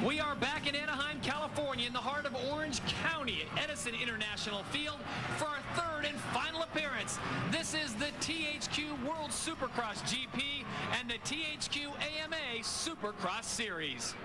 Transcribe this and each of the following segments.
We are back in Anaheim, California, in the heart of Orange County at Edison International Field for our third and final appearance. This is the THQ World Supercross GP and the THQ AMA Supercross Series.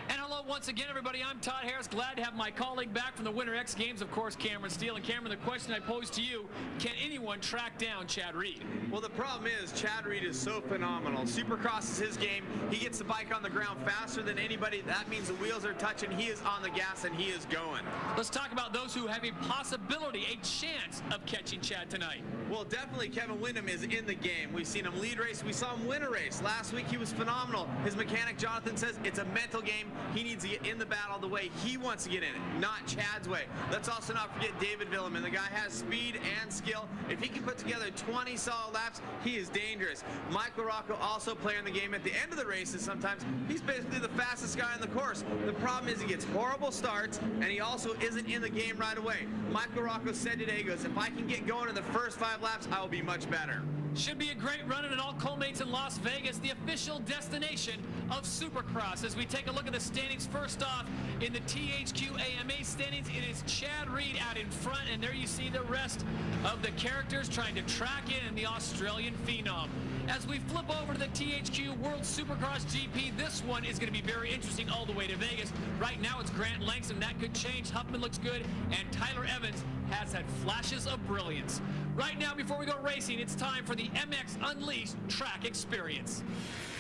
And hello once again, everybody. I'm Todd Harris. Glad to have my colleague back from the Winter X Games, of course, Cameron Steele. And Cameron, the question I pose to you, can anyone track down Chad Reed? Well, the problem is Chad Reed is so phenomenal. Supercross is his game. He gets the bike on the ground faster than anybody. That means the wheels are touching. He is on the gas, and he is going. Let's talk about those who have a possibility, a chance of catching Chad tonight. Well, definitely Kevin Windham is in the game. We've seen him lead race. We saw him win a race. Last week, he was phenomenal. His mechanic, Jonathan, says it's a mental game. He needs to get in the battle the way he wants to get in it, not Chad's way. Let's also not forget David Villeman. The guy has speed and skill. If he can put together 20 solid laps, he is dangerous. Michael Rocco also playing the game at the end of the races sometimes. He's basically the fastest guy on the course. The problem is he gets horrible starts, and he also isn't in the game right away. Michael Rocco said today, he goes, if I can get going in the first 5 laps, I will be much better. Should be a great run, and it all culminates in Las Vegas, the official destination of Supercross. As we take a look at the standings, first off, in the THQ AMA standings, it is Chad Reed out in front, and there you see the rest of the characters trying to track in the Australian phenom. As we flip over to the THQ World Supercross GP, this one is going to be very interesting all the way to Vegas. Right now it's Grant Langston. That could change. Huffman looks good, and Tyler Evans has had flashes of brilliance. Right now, before we go racing, it's time for the MX Unleashed track experience.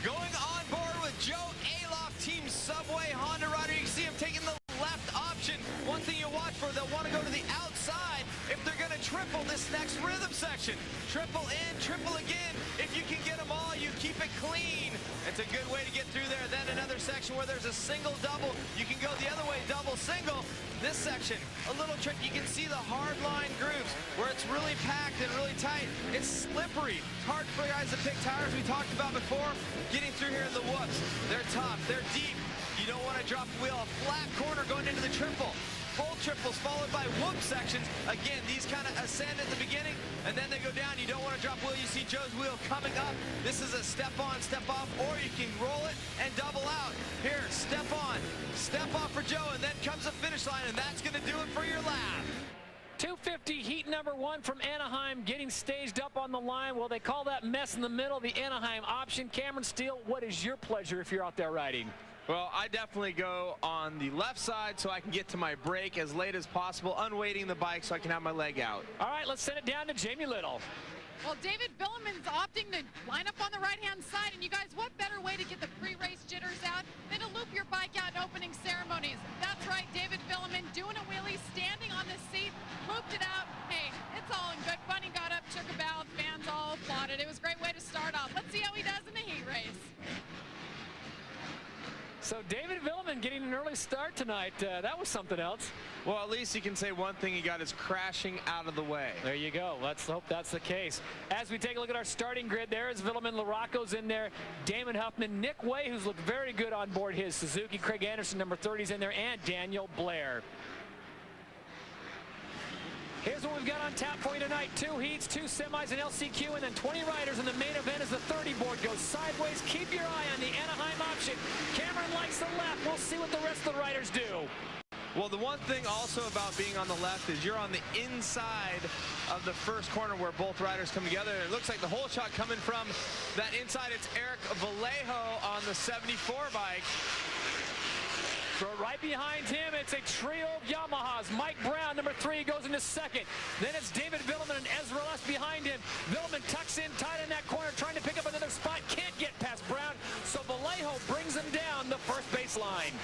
Going on board with Joe Aloff, Team Subway Honda rider. You can see him taking the left option. One thing you watch for, they'll want to go to the outside if they're going to triple this next rhythm section. Triple in, triple again. If you can get them all, you keep it clean. It's a good way to get through there. Then another section where there's a single double. You can go the other way, double single. This section, a little trick. You can see the hard line grooves where it's really packed and really tight. It's slippery. It's hard for guys to pick tires we talked about before. Getting through here in the whoops. They're tough. They're deep. You don't want to drop the wheel. A flat corner going into the triple. Full triples followed by whoop sections. Again, these kind of ascend at the beginning, and then they go down. You don't want to drop wheel. You see Joe's wheel coming up. This is a step on, step off, or you can roll it and double out. Here, step on, step off for Joe, and then comes the finish line, and that's going to do it for your lap. 250 heat number 1 from Anaheim getting staged up on the line. Well, they call that mess in the middle, the Anaheim option. Cameron Steele, what is your pleasure if you're out there riding? Well, I definitely go on the left side so I can get to my brake as late as possible, unweighting the bike so I can have my leg out. All right, let's send it down to Jamie Little. Well, David Villeman's opting to line up on the right-hand side, and you guys, what better way to get the pre-race jitters out than to loop your bike out in opening ceremonies? That's right, David Villeman doing a wheelie, standing on the seat, looped it out. Hey, it's all in good fun. He got up, took a bow, fans all applauded. It was a great way to start off. Let's see how he does in the heat race. So David Villeman getting an early start tonight. That was something else. Well, at least you can say one thing he got is crashing out of the way. There you go. Let's hope that's the case. As we take a look at our starting grid, there is Villeman. LaRocco's in there. Damon Huffman. Nick Way, who's looked very good on board his Suzuki. Craig Anderson, number 30, is in there. And Daniel Blair. Here's what we've got on tap for you tonight. 2 heats, 2 semis, an LCQ, and then 20 riders in the main event as the 30 board goes sideways. Keep your eye on the Anaheim option. Cameron likes the left. We'll see what the rest of the riders do. Well, the one thing also about being on the left is you're on the inside of the first corner where both riders come together. It looks like the whole shot coming from that inside. It's Eric Vallejo on the 74 bike. Right behind him, it's a trio of Yamahas. Mike Brown, number 3, goes into second. Then it's David Villeman and Ezra Lusk behind him. Villeman tucks in tight in that corner, trying to pick up another spot. Can't get past Brown, so Vallejo brings him down the first baseline.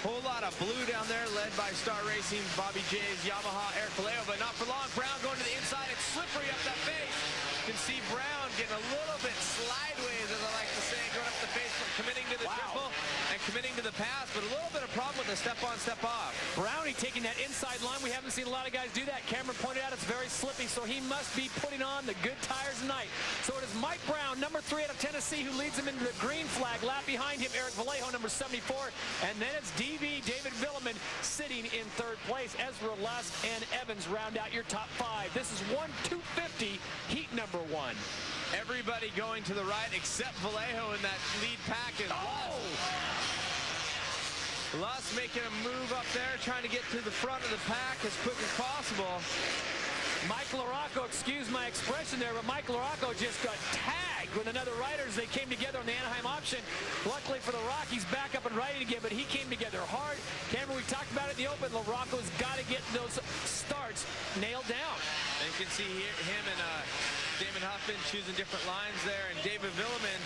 Whole lot of blue down there, led by Star Racing, Bobby J's, Yamaha, Eric Vallejo, but not for long. Brown going to the inside. It's slippery up that face. You can see Brown getting a little bit slideways, as I like to say, going up the face, committing to the triple and committing to the pass, but a little bit of problem with the step on, step off. Brownie taking that inside line. We haven't seen a lot of guys do that. Cameron pointed out it's very slippy, so he must be putting on the good tires tonight. So it is Mike Brown, number 3 out of Tennessee, who leads him into the green flag. Lap behind him, Eric Vallejo, number 74. And then it's DV, David Villeman, sitting in 3rd place. Ezra Lusk and Evans round out your top 5. This is 1-250, heat number 1. Everybody going to the right except Vallejo in that lead package. Oh! Luss making a move up there, trying to get to the front of the pack as quick as possible. Mike LaRocco, excuse my expression there, but Mike LaRocco just got tagged with another rider as they came together on the Anaheim option. Luckily for the Rock, he's back up and riding again, but he came together hard. Cameron, we talked about it in the open. LaRocco's got to get those starts nailed down. And you can see him and Damon Huffman choosing different lines there, and David Villemin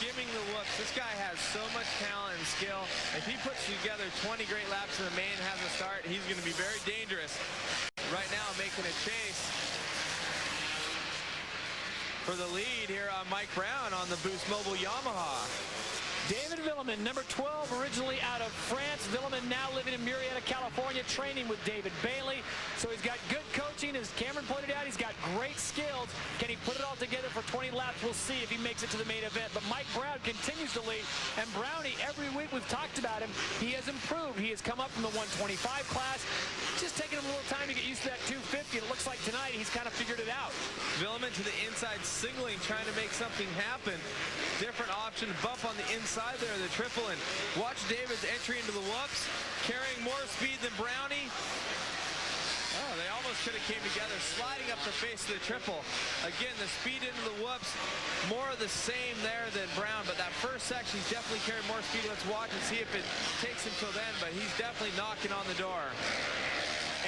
skimming the whoops. This guy has so much talent and skill. If he puts together 20 great laps in the main and has a start, he's going to be very dangerous. Right now making a chase for the lead here on Mike Brown on the Boost Mobile Yamaha. David Villemin, number 12, originally out of France. Villemin now living in Murrieta, California, training with David Bailey. So he's got good coaching. As Cameron pointed out, he's got great skills. Can he put it all together for 20 laps? We'll see if he makes it to the main event. But Mike Brown continues to lead. And Brownie, every week we've talked about him, he has improved. He has come up from the 125 class. Just taking him a little time to get used to that 250. It looks like tonight he's kind of figured it out. Villemin to the inside, signaling, trying to make something happen. Different option, bump on the inside there, the triple, and watch David's entry into the whoops, carrying more speed than Brownie. Oh, they almost should have came together, sliding up the face of the triple. Again, the speed into the whoops, more of the same there than Brown, but that first section, he's definitely carried more speed. Let's watch and see if it takes him till then, but he's definitely knocking on the door.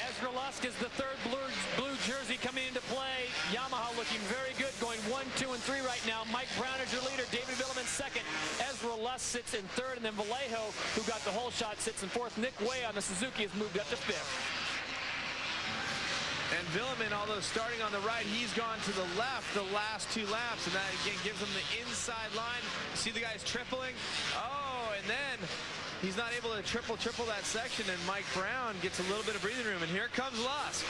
Ezra Lusk is the third blue jersey coming into play. Yamaha looking very good, going 1, 2, and 3 right now. Mike Brown is your leader. David Villemin second. Ezra Lusk sits in third, and then Vallejo, who got the whole shot, sits in fourth. Nick Way on the Suzuki has moved up to fifth. And Villemin, although starting on the right, he's gone to the left the last 2 laps, and that again gives him the inside line. See the guys tripling. Oh, and then he's not able to triple that section, and Mike Brown gets a little bit of breathing room, and here comes Lusk.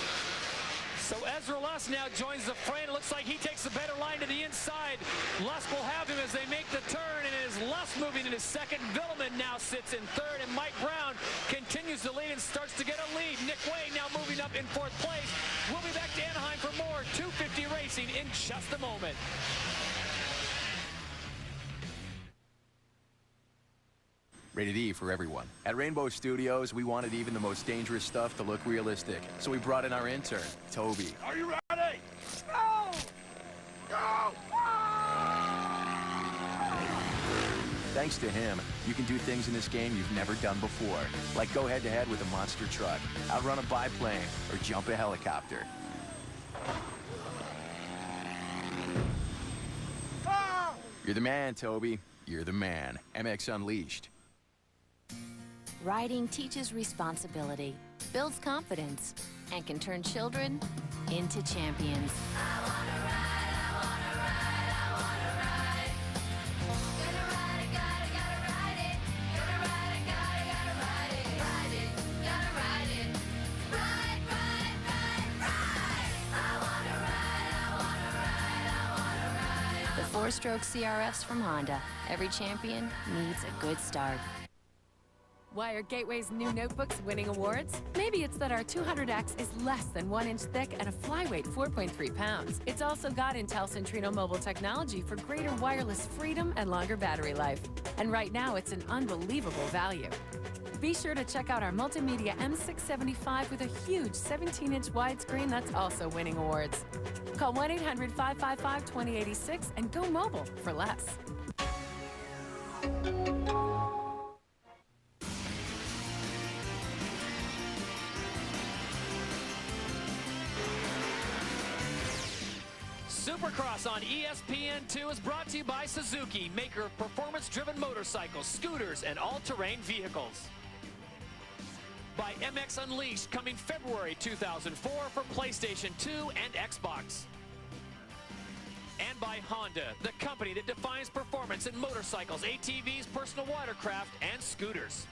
So Ezra Lusk now joins the fray. It looks like he takes the better line to the inside. Lusk will have him as they make the turn, and it is Lusk moving into second. Villemin now sits in third, and Mike Brown continues to lead and starts to get a lead. Nick Way now moving up in fourth place. We'll be back to Anaheim for more 250 racing in just a moment. Rated E for everyone. At Rainbow Studios, we wanted even the most dangerous stuff to look realistic. So we brought in our intern, Toby. Are you ready? Go! Go! Thanks to him, you can do things in this game you've never done before. Like go head-to-head with a monster truck, outrun a biplane, or jump a helicopter. Ah! You're the man, Toby. You're the man. MX Unleashed. Riding teaches responsibility, builds confidence, and can turn children into champions. I wanna ride, I wanna ride, I wanna ride. Gotta ride it, gotta ride it. Gotta ride it, gotta ride it. Ride it, gotta ride it. Ride, ride, ride, ride. I wanna ride, I wanna ride, I wanna ride. The 4-stroke CRFs from Honda. Every champion needs a good start. Why are Gateway's new notebooks winning awards? Maybe it's that our 200X is less than 1 inch thick and a flyweight 4.3 pounds. It's also got Intel Centrino mobile technology for greater wireless freedom and longer battery life. And right now, it's an unbelievable value. Be sure to check out our multimedia M675 with a huge 17-inch widescreen that's also winning awards. Call 1-800-555-2086 and go mobile for less. Supercross on ESPN2 is brought to you by Suzuki, maker of performance-driven motorcycles, scooters, and all-terrain vehicles. By MX Unleashed, coming February 2004 for PlayStation 2 and Xbox. And by Honda, the company that defines performance in motorcycles, ATVs, personal watercraft, and scooters.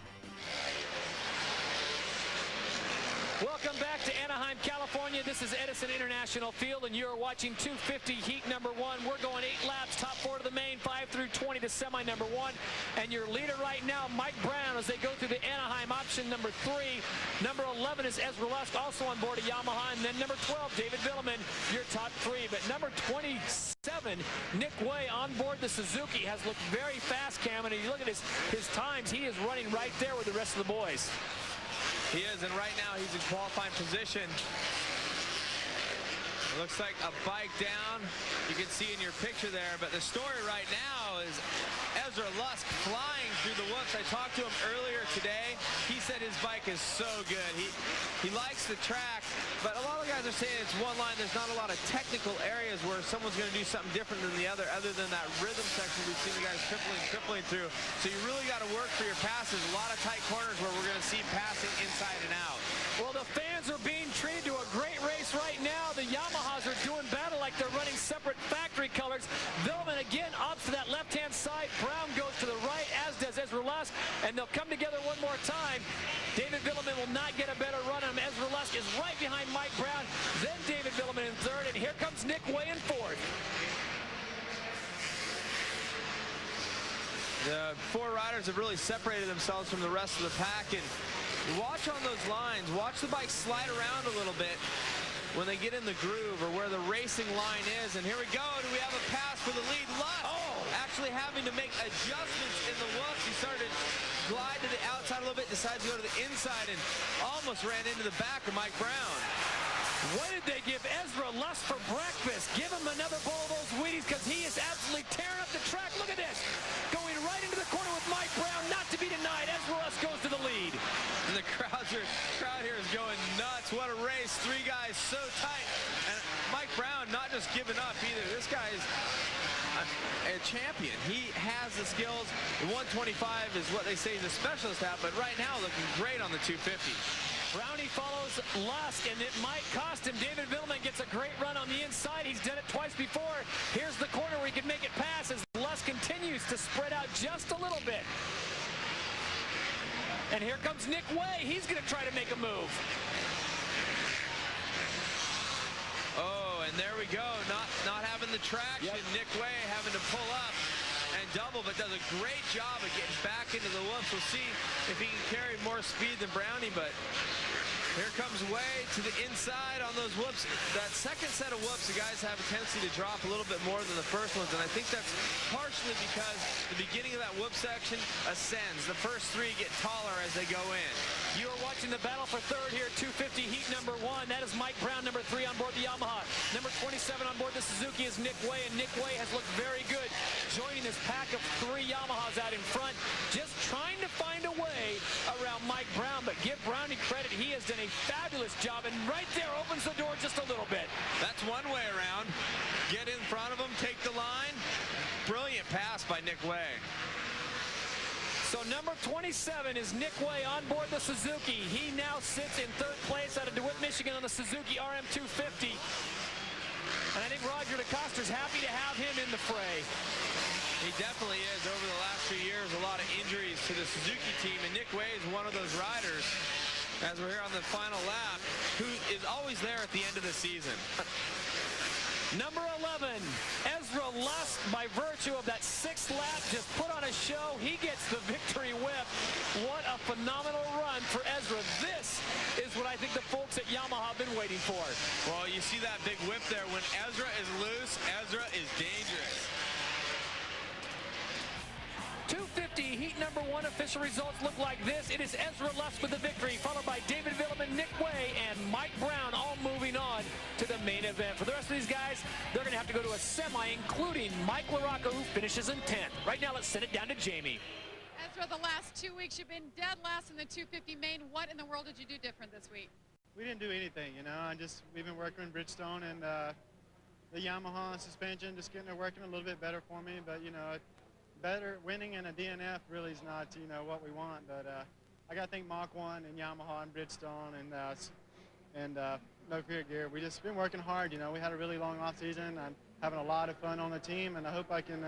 Welcome back to Anaheim, California. This is Edison International Field, and you're watching 250 heat number 1. We're going 8 laps, top 4 to the main, 5 through 20 to semi number 1. And your leader right now, Mike Brown, as they go through the Anaheim option number 3. Number 11 is Ezra Lusk, also on board a Yamaha. And then number 12, David Villeman, your top 3. But number 27, Nick Way, on board the Suzuki, has looked very fast, Cam. And you look at his times, he is running right there with the rest of the boys. He is, and right now he's in qualifying position. It looks like a bike down. You can see in your picture there, but the story right now is Ezra Lusk flying through the whoops. I talked to him earlier today. He said his bike is so good. He likes the track, but a lot of guys are saying it's one line. There's not a lot of technical areas where someone's going to do something different than the other than that rhythm section we've seen the guys tripling through. So you really got to work for your passes. A lot of tight corners where we're going to see passing inside and out. Well, the fans are being treated to a great race right now. The Yamahas are doing battle like they're running separate factory colors. Villeman again opts to that left-hand side. Brown goes to the right, as does Ezra Lusk, and they'll come together one more time. David Villeman will not get a better run on him. Ezra Lusk is right behind Mike Brown, then David Villeman in third, and here comes Nick Way in fourth. The 4 riders have really separated themselves from the rest of the pack, and watch on those lines. Watch the bike slide around a little bit when they get in the groove or where the racing line is. And here we go. Do we have a pass for the lead? Lusk actually having to make adjustments in the whoops. He started to glide to the outside a little bit, decides to go to the inside, and almost ran into the back of Mike Brown. What did they give Ezra Lusk for breakfast? Give him another bowl of those Wheaties, because he is absolutely tearing up the track. Look at this. Going right into the corner with Mike Brown, not to be denied. Ezra Lusk goes to the lead. And the crowd here is going nuts. What a race. 3 guys so tight. And Mike Brown not just giving up either. This guy is a champion. He has the skills. The 125 is what they say he's a specialist at, but right now looking great on the 250. Brownie follows Lusk, and it might cost him. David Villeman gets a great run on the inside. He's done it twice before. Here's the corner where he can make it pass as Lusk continues to spread out just a little bit. And here comes Nick Way. He's going to try to make a move. Oh, and there we go. Not having the traction. Yep. Nick Way having to pull up and double, but does a great job of getting back into the whoops. We'll see if he can carry more speed than Brownie, but here comes Way to the inside on those whoops. That second set of whoops, the guys have a tendency to drop a little bit more than the first ones, and I think that's partially because the beginning of that whoop section ascends. The first 3 get taller as they go in. You are watching the battle for third here, 250 heat number 1. That is Mike Brown, number 3 on board the Yamaha. Number 27 on board the Suzuki is Nick Way, and Nick Way has looked very good, joining this pack of 3 Yamahas out in front, just trying to find a way around Mike Brown. But give Brownie credit, he has done a fabulous job, and right there opens the door just a little bit. That's one way around. Get in front of him, take the line. Brilliant pass by Nick Way. So number 27 is Nick Way on board the Suzuki. He now sits in third place out of DeWitt, Michigan on the Suzuki RM250. And I think Roger DeCoster's happy to have him in the fray. He definitely is. Over the last few years, a lot of injuries to the Suzuki team, and Nick Way is one of those riders, as we're here on the final lap, who is always there at the end of the season. Number 11, Ezra Lusk, by virtue of that 6th lap, just put on a show. He gets the victory whip. What a phenomenal run for Ezra. This is what I think the folks at Yamaha have been waiting for. Well, you see that big whip there. When Ezra is loose, Ezra is dangerous. 250 heat number 1 official results look like this. It is Ezra Lusk with the victory, followed by David Villeman, Nick Way, and Mike Brown, all moving on to the main event. For the rest of these guys, they're going to have to go to a semi, including Mike LaRocca, who finishes in 10th. Right now, let's send it down to Jamie. Ezra, the last 2 weeks, you've been dead last in the 250 main. What in the world did you do different this week? We didn't do anything, you know. We've been working in Bridgestone and the Yamaha suspension, just getting it working a little bit better for me. But, you know, better winning in a DNF really is not, you know, what we want. But I got to thank Mach 1 and Yamaha and Bridgestone and No Fear Gear. We just been working hard, you know. We had a really long off season. I'm having a lot of fun on the team, and I hope I can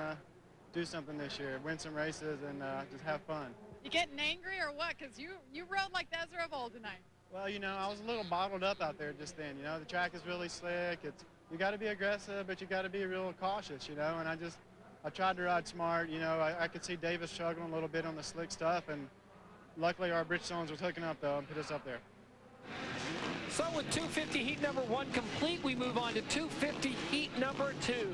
do something this year, win some races, and just have fun. You getting angry or what? Because you rode like the Ezra of old tonight. Well, you know, I was a little bottled up out there just then. You know, the track is really slick. You got to be aggressive, but you got to be real cautious, you know. And I tried to ride smart. You know, I could see Davis struggling a little bit on the slick stuff, and luckily our Bridgestones was hooking up though and put us up there. So with 250 heat number 1 complete, we move on to 250 heat number 2.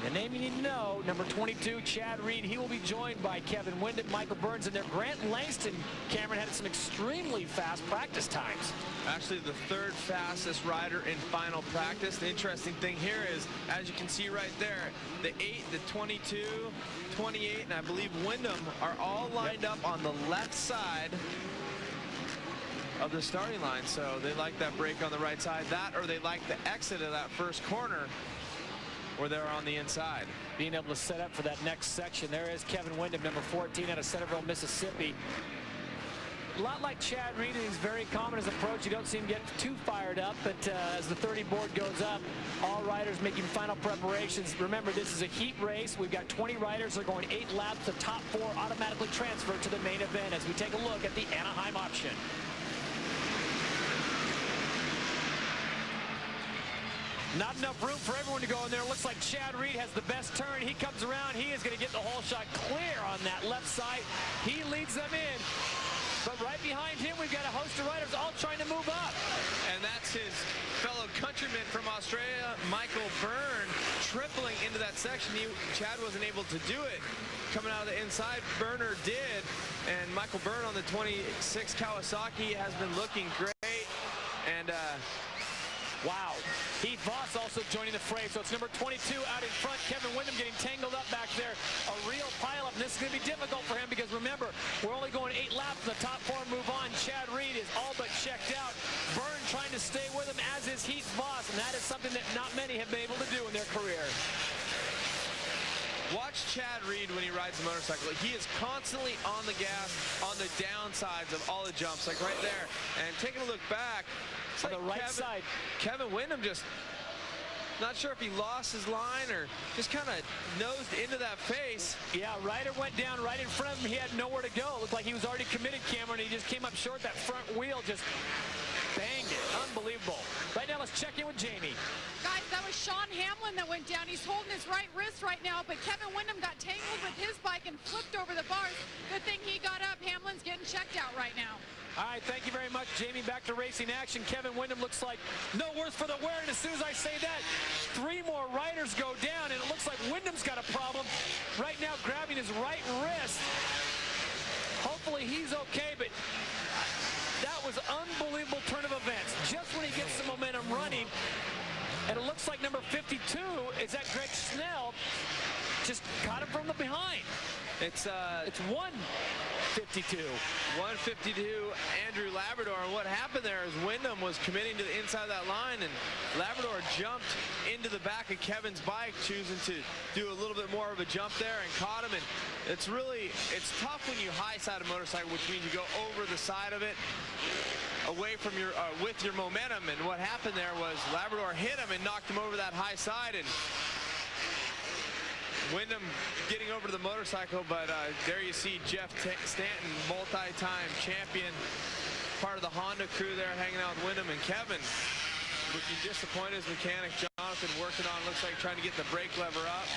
The name you need to know, number 22, Chad Reed. He will be joined by Kevin Windham, Michael Burns, and their Grant Langston. Cameron had some extremely fast practice times. Actually, the 3rd fastest rider in final practice. The interesting thing here is, as you can see right there, the 8, the 22, 28, and I believe Windham are all lined up on the left side of the starting line. So they like that break on the right side. That, or they like the exit of that first corner, where they're on the inside. Being able to set up for that next section. There is Kevin Windham, number 14, out of Centerville, Mississippi. A lot like Chad Reed, he's very calm in his approach. You don't see him get too fired up, but as the 30 board goes up, all riders making final preparations. Remember, this is a heat race. We've got 20 riders. They're going 8 laps. The top 4 automatically transfer to the main event as we take a look at the Anaheim option. Not enough room for everyone to go in there. Looks like Chad Reed has the best turn. He comes around. He is going to get the whole shot clear on that left side. He leads them in. But right behind him, we've got a host of riders all trying to move up. And that's his fellow countryman from Australia, Michael Byrne, tripling into that section. Chad wasn't able to do it. Coming out of the inside, Burner did. And Michael Byrne on the 26 Kawasaki has been looking great. And wow. Heath Voss also joining the fray. So it's number 22 out in front. Kevin Windham getting tangled up back there. A real pileup. And this is going to be difficult for him because remember, we're only going 8 laps. The top 4 move on. Chad Reed is all but checked out. Byrne trying to stay with him, as is Heath Voss. And that is something that not many have been able to do in their career. Watch Chad Reed when he rides the motorcycle. He is constantly on the gas, on the downsides of all the jumps, like right there. And taking a look back, it's on like the right side. Kevin Windham just not sure if he lost his line or just kind of nosed into that face. Yeah, rider went down right in front of him. He had nowhere to go. It looked like he was already committed, Cameron. He just came up short. That front wheel just banged it. Unbelievable. Right now, let's check in with Jamie. Guys, that was Sean Hamlin that went down. He's holding his right wrist right now, but Kevin Windham got tangled with his bike and flipped over the bars. Good thing he got up. Hamlin's getting checked out right now. All right, thank you very much, Jamie. Back to racing action. Kevin Windham looks like no worse for the wear, and as soon as I say that, 3 more riders go down, and it looks like Windham's got a problem right now, grabbing his right wrist. Hopefully he's okay, but that was unbelievable turn of events. Just when he gets the momentum running, and it looks like number 52 is that Greg Snell just caught him from the behind. It's 152. 152, Andrew Labrador. And what happened there is Windham was committing to the inside of that line, and Labrador jumped into the back of Kevin's bike, choosing to do a little bit more of a jump there and caught him. And it's tough when you high side a motorcycle, which means you go over the side of it, away from your with your momentum. And what happened there was Labrador hit him and knocked him over that high side, and Windham getting over to the motorcycle. But there you see Jeff Stanton, multi-time champion, part of the Honda crew there, hanging out with Windham. And Kevin looking disappointed. His mechanic Jonathan working on, looks like trying to get the brake lever up.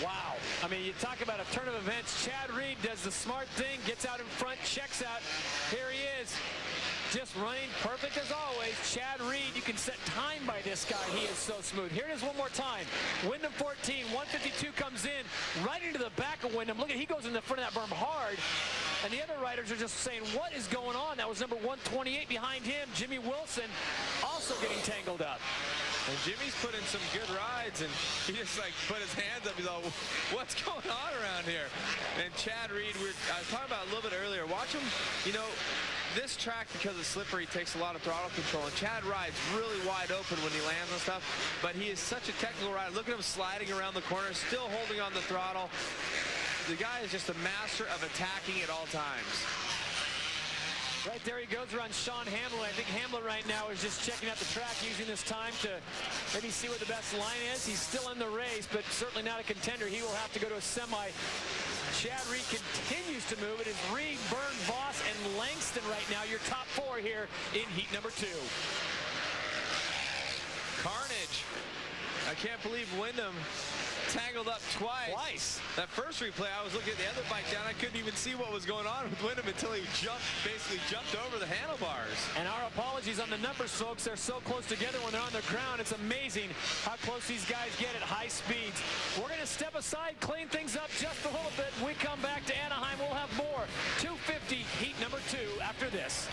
Wow. I mean, you talk about a turn of events. Chad Reed does the smart thing, gets out in front, checks out. Here he is, just running perfect as always. Chad Reed, you can set time by this guy. He is so smooth. Here it is one more time. Windham 14, 152 comes in, right into the back of Windham. Look at, he goes in the front of that berm hard. And the other riders are just saying, what is going on? That was number 128 behind him. Jimmy Wilson also getting tangled up. And Jimmy's put in some good rides, and he just like put his hands up. He's all, what's going on around here? And Chad Reed, I was talking about a little bit earlier. Watch him, you know, this track, because it's slippery, takes a lot of throttle control. And Chad rides really wide open when he lands and stuff, but he is such a technical rider. Look at him sliding around the corner, still holding on the throttle. The guy is just a master of attacking at all times. Right there he goes around Sean Hamlin. I think Hamlin right now is just checking out the track, using this time to maybe see where the best line is. He's still in the race, but certainly not a contender. He will have to go to a semi. Chad Reed continues to move. It is Reed, Byrne, Voss, and Langston right now, your top 4 here in heat number 2. Carnage. I can't believe Wyndham tangled up twice. That first replay, I was looking at the other bike down. I couldn't even see what was going on with Wyndham until he basically jumped over the handlebars. And our apologies on the numbers, folks. They're so close together when they're on the ground. It's amazing how close these guys get at high speeds. We're going to step aside, clean things up just a little bit. When we come back to Anaheim, we'll have more 250 heat number 2 after this.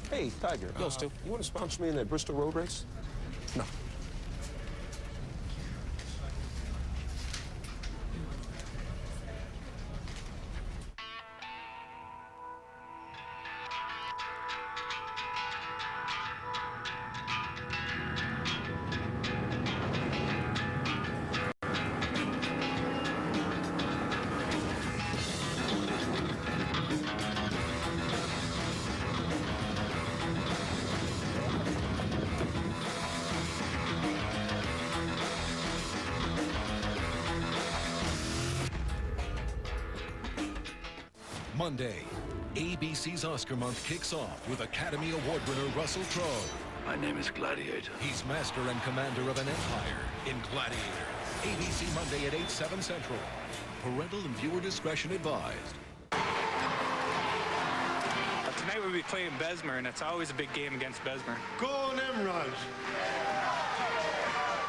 Hey, Tiger. Those two. You want to sponsor me in that Bristol road race? No. Monday, ABC's Oscar month kicks off with Academy Award winner Russell Crowe. My name is Gladiator. He's master and commander of an empire in Gladiator. ABC Monday at 8/7 Central. Parental and viewer discretion advised. Tonight we'll be playing Besmer, and it's always a big game against Besmer. Go Nimrod!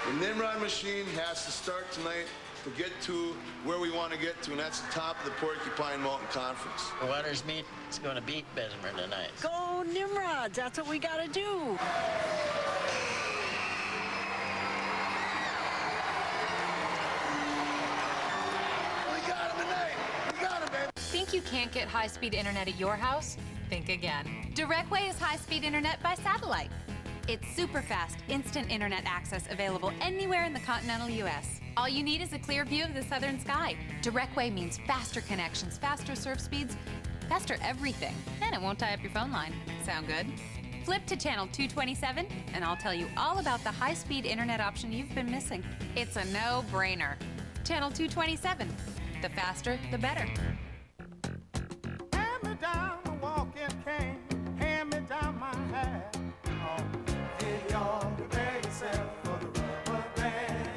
The Nimrod machine has to start tonight to get to where we want to get to, and that's the top of the Porcupine Mountain Conference. Waters meet is going to beat Besmer tonight. Go Nimrods! That's what we got to do. We got him tonight. We got him, baby. Think you can't get high-speed internet at your house? Think again. Directway is high-speed internet by satellite. It's super fast, instant internet access available anywhere in the continental U.S. All you need is a clear view of the southern sky. Directway means faster connections, faster surf speeds, faster everything. And it won't tie up your phone line. Sound good? Flip to channel 227 and I'll tell you all about the high-speed internet option you've been missing. It's a no-brainer. Channel 227. The faster, the better. Hand me down the walking cane, hand me down my hat. Here you are, prepare yourself for the rubber band.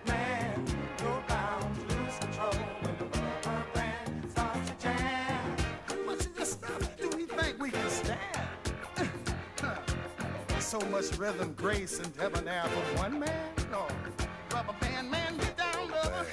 Man, you're bound to lose control when the rubber band starts to jam. How much of this stuff do we think we can stand? So much rhythm, grace, and debonair from one man? No. Rubber band man, get down low.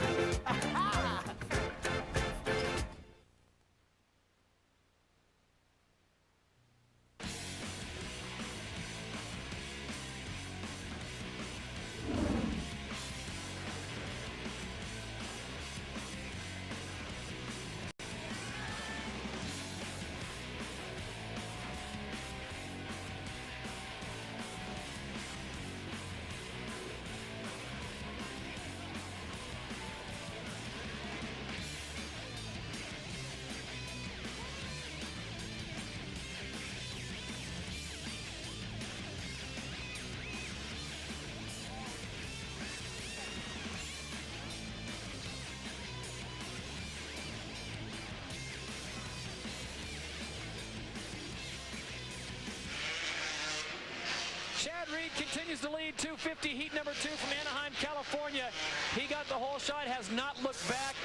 Chad Reed continues to lead 250 heat number 2 from Anaheim, California. He got the whole shot, has not looked back.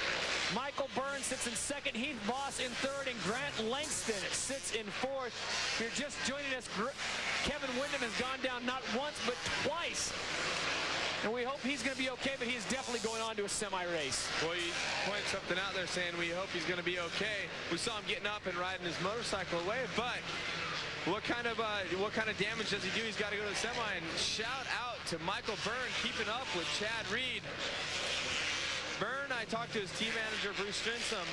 Michael Byrne sits in second, Heath Voss in third, and Grant Langston sits in fourth. If you're just joining us, Kevin Wyndham has gone down not once but twice. And we hope he's going to be okay, but he's definitely going on to a semi-race. Well, he pointed something out there saying we hope he's going to be okay. We saw him getting up and riding his motorcycle away, but what kind of damage does he do? He's got to go to the semi, and shout out to Michael Byrne keeping up with Chad Reed. Byrne, I talked to his team manager, Bruce Strinsom,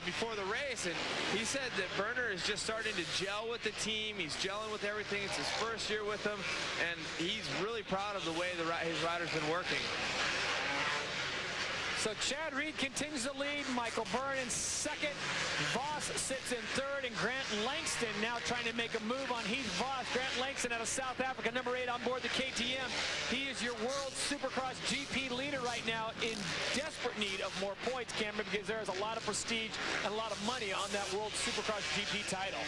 before the race, and he said that Burner is just starting to gel with the team. He's gelling with everything. It's his first year with them, and he's really proud of the way his rider's been working. So Chad Reed continues to lead. Michael Byrne in second. Voss sits in third, and Grant Langston now trying to make a move on Heath Voss. Grant Langston out of South Africa, number 8 on board the KTM. He is your World Supercross GP leader right now, in desperate need of more points, Cameron, because there is a lot of prestige and a lot of money on that World Supercross GP title.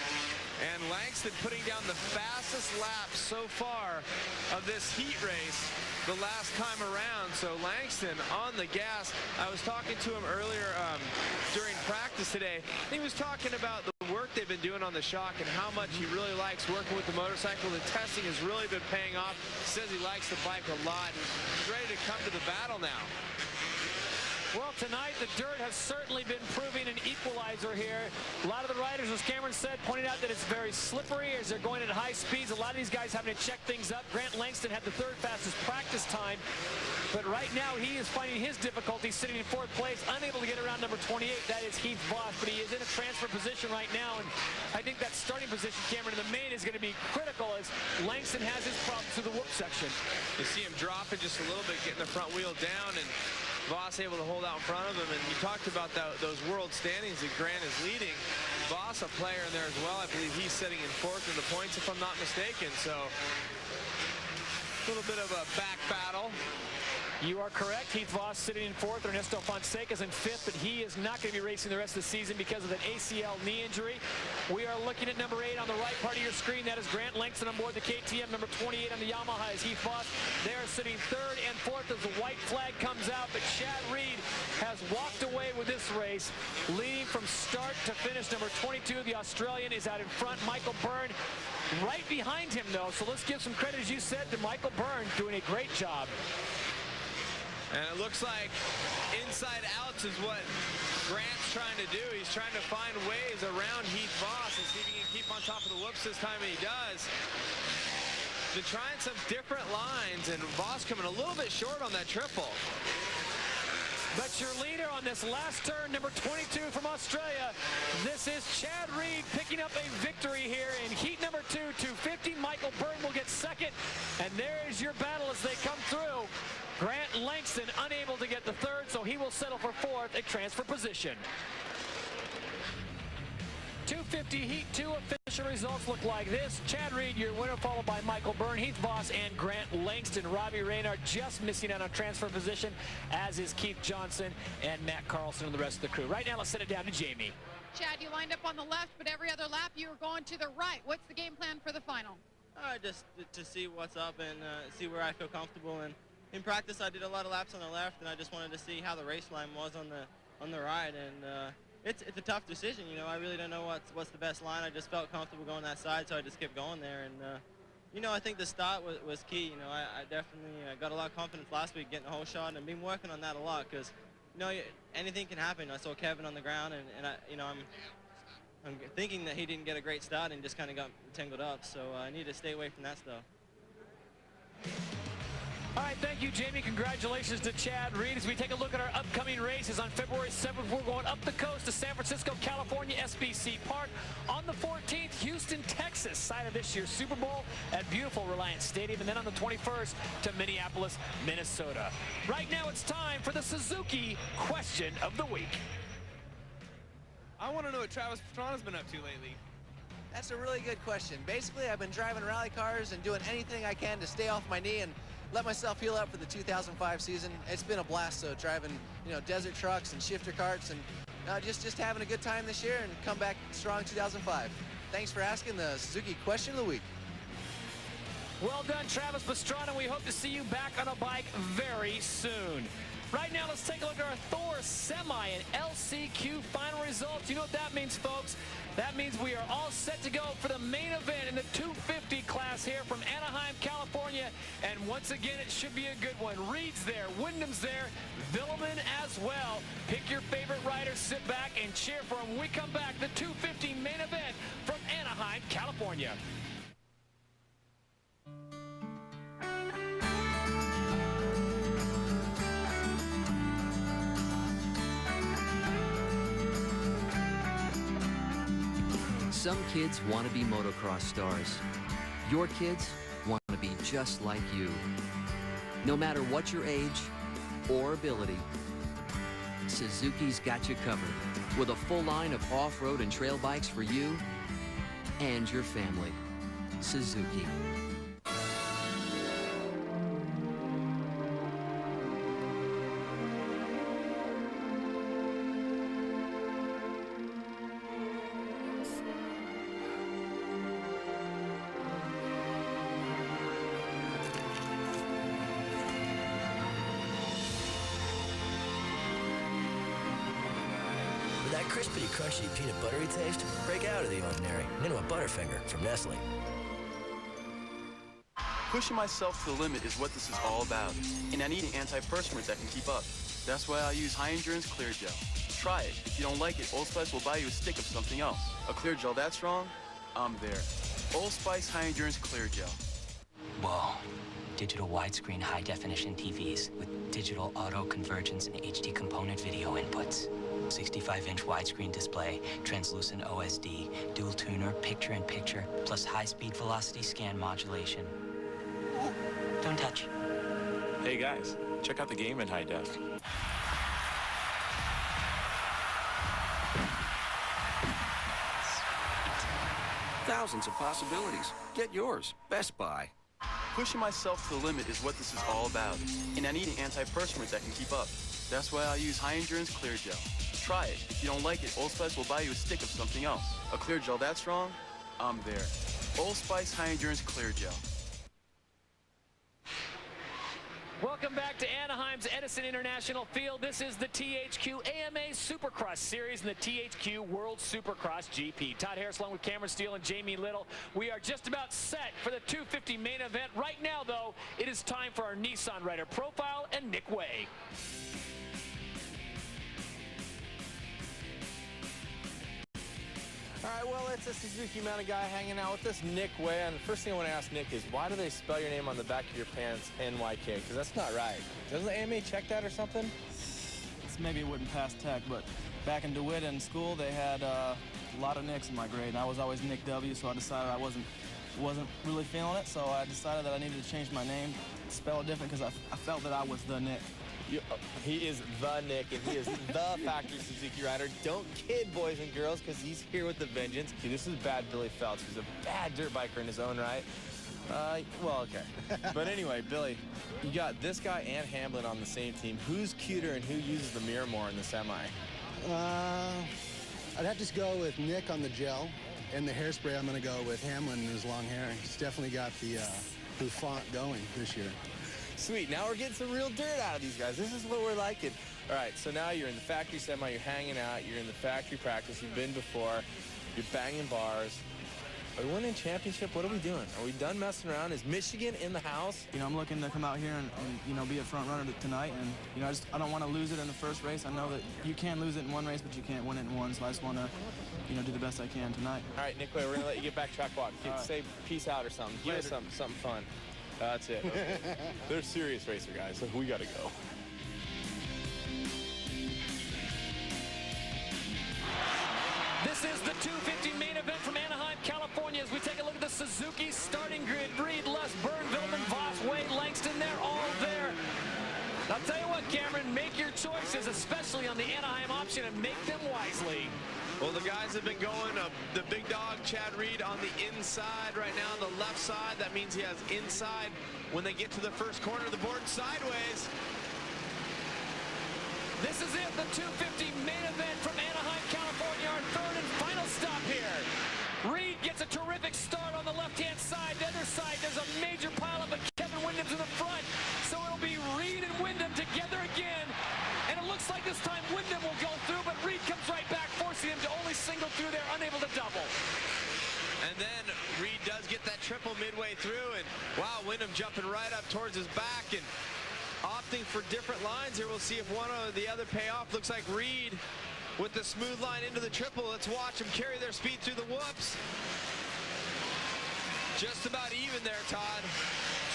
And Langston putting down the fastest lap so far of this heat race the last time around. So Langston on the gas. I was talking to him earlier during practice today. He was talking about the work they've been doing on the shock and how much he really likes working with the motorcycle. The testing has really been paying off. He says he likes the bike a lot. He's ready to come to the battle now. Well, tonight the dirt has certainly been proving an equalizer here. A lot of the riders, as Cameron said, pointed out that it's very slippery as they're going at high speeds. A lot of these guys having to check things up. Grant Langston had the 3rd fastest practice time, but right now he is finding his difficulty sitting in 4th place, unable to get around number 28. That is Heath Voss, but he is in a transfer position right now, and I think that starting position, Cameron, in the main is going to be critical as Langston has his problems through the whoop section. You see him dropping just a little bit, getting the front wheel down, and Voss able to hold out in front of him. And you talked about those world standings that Grant is leading. Voss a player in there as well. I believe he's sitting in 4th in the points, if I'm not mistaken. So a little bit of a back battle. You are correct. Heath Voss sitting in 4th. Ernesto Fonseca's in 5th, but he is not going to be racing the rest of the season because of an ACL knee injury. We are looking at number 8 on the right part of your screen. That is Grant Langston on board the KTM. Number 28 on the Yamaha is Heath Voss. They are sitting 3rd and 4th as the white flag comes out, but Chad Reed has walked away with this race, leading from start to finish. Number 22, the Australian, is out in front. Michael Byrne right behind him, though. So let's give some credit, as you said, to Michael Byrne, doing a great job. And it looks like inside outs is what Grant's trying to do. He's trying to find ways around Heath Voss and see if he can keep on top of the whoops this time, and he does. Been trying some different lines, and Voss coming a little bit short on that triple. But your leader on this last turn, number 22 from Australia, this is Chad Reed picking up a victory here in heat number 2, 250. Michael Byrne will get 2nd, and there is your battle as they come through. Grant Langston unable to get the 3rd, so he will settle for 4th at transfer position. 250 Heat 2 official results look like this. Chad Reed, your winner, followed by Michael Byrne, Heath Voss, and Grant Langston. Robbie Reynard just missing out on transfer position, as is Keith Johnson and Matt Carlson and the rest of the crew. Right now, let's send it down to Jamie. Chad, you lined up on the left, but every other lap you were going to the right. What's the game plan for the final? Just to see what's up and see where I feel comfortable. And in practice, I did a lot of laps on the left, and I just wanted to see how the race line was on the right. And it's a tough decision, you know. I really don't know what's the best line. I just felt comfortable going that side, so I just kept going there. And you know, I think the start was key. You know, I definitely got a lot of confidence last week getting the whole shot, and I've been working on that a lot because, you know, anything can happen. I saw Kevin on the ground, and you know, I'm thinking that he didn't get a great start and just kind of got tangled up. So I need to stay away from that stuff. All right, thank you, Jamie. Congratulations to Chad Reed. As we take a look at our upcoming races on February 7th, we're going up the coast to San Francisco, California, SBC Park. On the 14th, Houston, Texas, site of this year's Super Bowl at beautiful Reliance Stadium. And then on the 21st to Minneapolis, Minnesota. Right now, it's time for the Suzuki Question of the Week. I want to know what Travis Pastrana's been up to lately. That's a really good question. Basically, I've been driving rally cars and doing anything I can to stay off my knee and let myself heal up for the 2005 season. It's been a blast, so driving, you know, desert trucks and shifter carts, and just having a good time this year and come back strong 2005. Thanks for asking the Suzuki Question of the Week. Well done, Travis Pastrana. We hope to see you back on a bike very soon. Right now, let's take a look at our Thor Semi and LCQ final results. You know what that means, folks? That means we are all set to go for the main event in the 250 class here from Anaheim, California. And once again, it should be a good one. Reed's there, Wyndham's there, Villeman as well. Pick your favorite rider, sit back, and cheer for him when we come back. The 250 main event from Anaheim, California. Some kids want to be motocross stars. Your kids want to be just like you. No matter what your age or ability, Suzuki's got you covered with a full line of off-road and trail bikes for you and your family. Suzuki. With that crispy, crunchy, peanut buttery taste, break out of the ordinary and into a Butterfinger from Nestle. Pushing myself to the limit is what this is all about, and I need an antiperspirant that can keep up. That's why I use High Endurance Clear Gel. Try it. If you don't like it, Old Spice will buy you a stick of something else. A clear gel that strong? I'm there. Old Spice High Endurance Clear Gel. Whoa. Digital widescreen high-definition TVs with digital auto convergence and HD component video inputs. 65-inch widescreen display, translucent OSD, dual tuner, picture-in-picture, plus high-speed velocity scan modulation. Don't touch. Hey guys, check out the game in high def. Thousands of possibilities. Get yours. Best Buy. Pushing myself to the limit is what this is all about, and I need an antiperspirant that can keep up. That's why I use High Endurance Clear Gel. Try it. If you don't like it, Old Spice will buy you a stick of something else. A clear gel that strong? I'm there. Old Spice High Endurance Clear Gel. Welcome back to Anaheim's Edison International Field. This is the THQ AMA Supercross Series and the THQ World Supercross GP. Todd Harris along with Cameron Steele and Jamie Little. We are just about set for the 250 main event. Right now, though, it is time for our Nissan Rider Profile and Nick Way. All right, well, it's a Suzuki mounted guy hanging out with us, Nick Way. And the first thing I want to ask Nick is, why do they spell your name on the back of your pants NYK? Because that's not right. Doesn't the AMA check that or something? Maybe it wouldn't pass tech, but back in DeWitt in school, they had a lot of Nicks in my grade, and I was always Nick W, so I decided I wasn't really feeling it, so I decided that I needed to change my name, spell it different, because I felt that I was the Nick. He is the Nick, and he is the factory Suzuki rider. Don't kid, boys and girls, because he's here with the vengeance. See, this is bad Billy Phelps, who's a bad dirt biker in his own right. Well, okay. But anyway, Billy, you got this guy and Hamlin on the same team. Who's cuter and who uses the mirror more in the semi? I'd have to go with Nick on the gel, and the hairspray I'm going to go with Hamlin and his long hair. He's definitely got the bouffant going this year. Sweet, now we're getting some real dirt out of these guys. This is what we're liking. All right, so now you're in the factory semi, you're hanging out, you're in the factory practice, you've been before, you're banging bars. Are we winning championship? What are we doing? Are we done messing around? Is Michigan in the house? You know, I'm looking to come out here and you know, be a front runner tonight, and you know, I don't want to lose it in the first race. I know that you can lose it in one race, but you can't win it in one, so I just want to, you know, do the best I can tonight. All right, Nick, we're going to let you get back track walk. Right. Say peace out or something. Give us something fun. That's it. Okay. They're serious racer guys, so we got to go. This is the 250 main event from Anaheim, California. As we take a look at the Suzuki starting grid, Reed, Luss, Byrne, Villman, Voss, Wade, Langston, they're all there. I'll tell you what, Cameron, make your choices, especially on the Anaheim option, and make them wisely. Well, the guys have been going, the big dog, Chad Reed, on the inside right now, the left side. That means he has inside. When they get to the first corner of the board, sideways. This is it, the 250 main event from Anaheim, California, our third and final stop here. Reed gets a terrific start on the left-hand side. The other side, there's a major pileup, but Kevin Windham's in the front. So it'll be Reed and Windham together again. And it looks like this time Windham will go through, but Reed comes right back, forcing him to only single through there, unable to double. And then Reed does get that triple midway through, and wow, Windham jumping right up towards his back and opting for different lines here. We'll see if one or the other pay off. Looks like Reed with the smooth line into the triple. Let's watch them carry their speed through the whoops. Just about even there, Todd.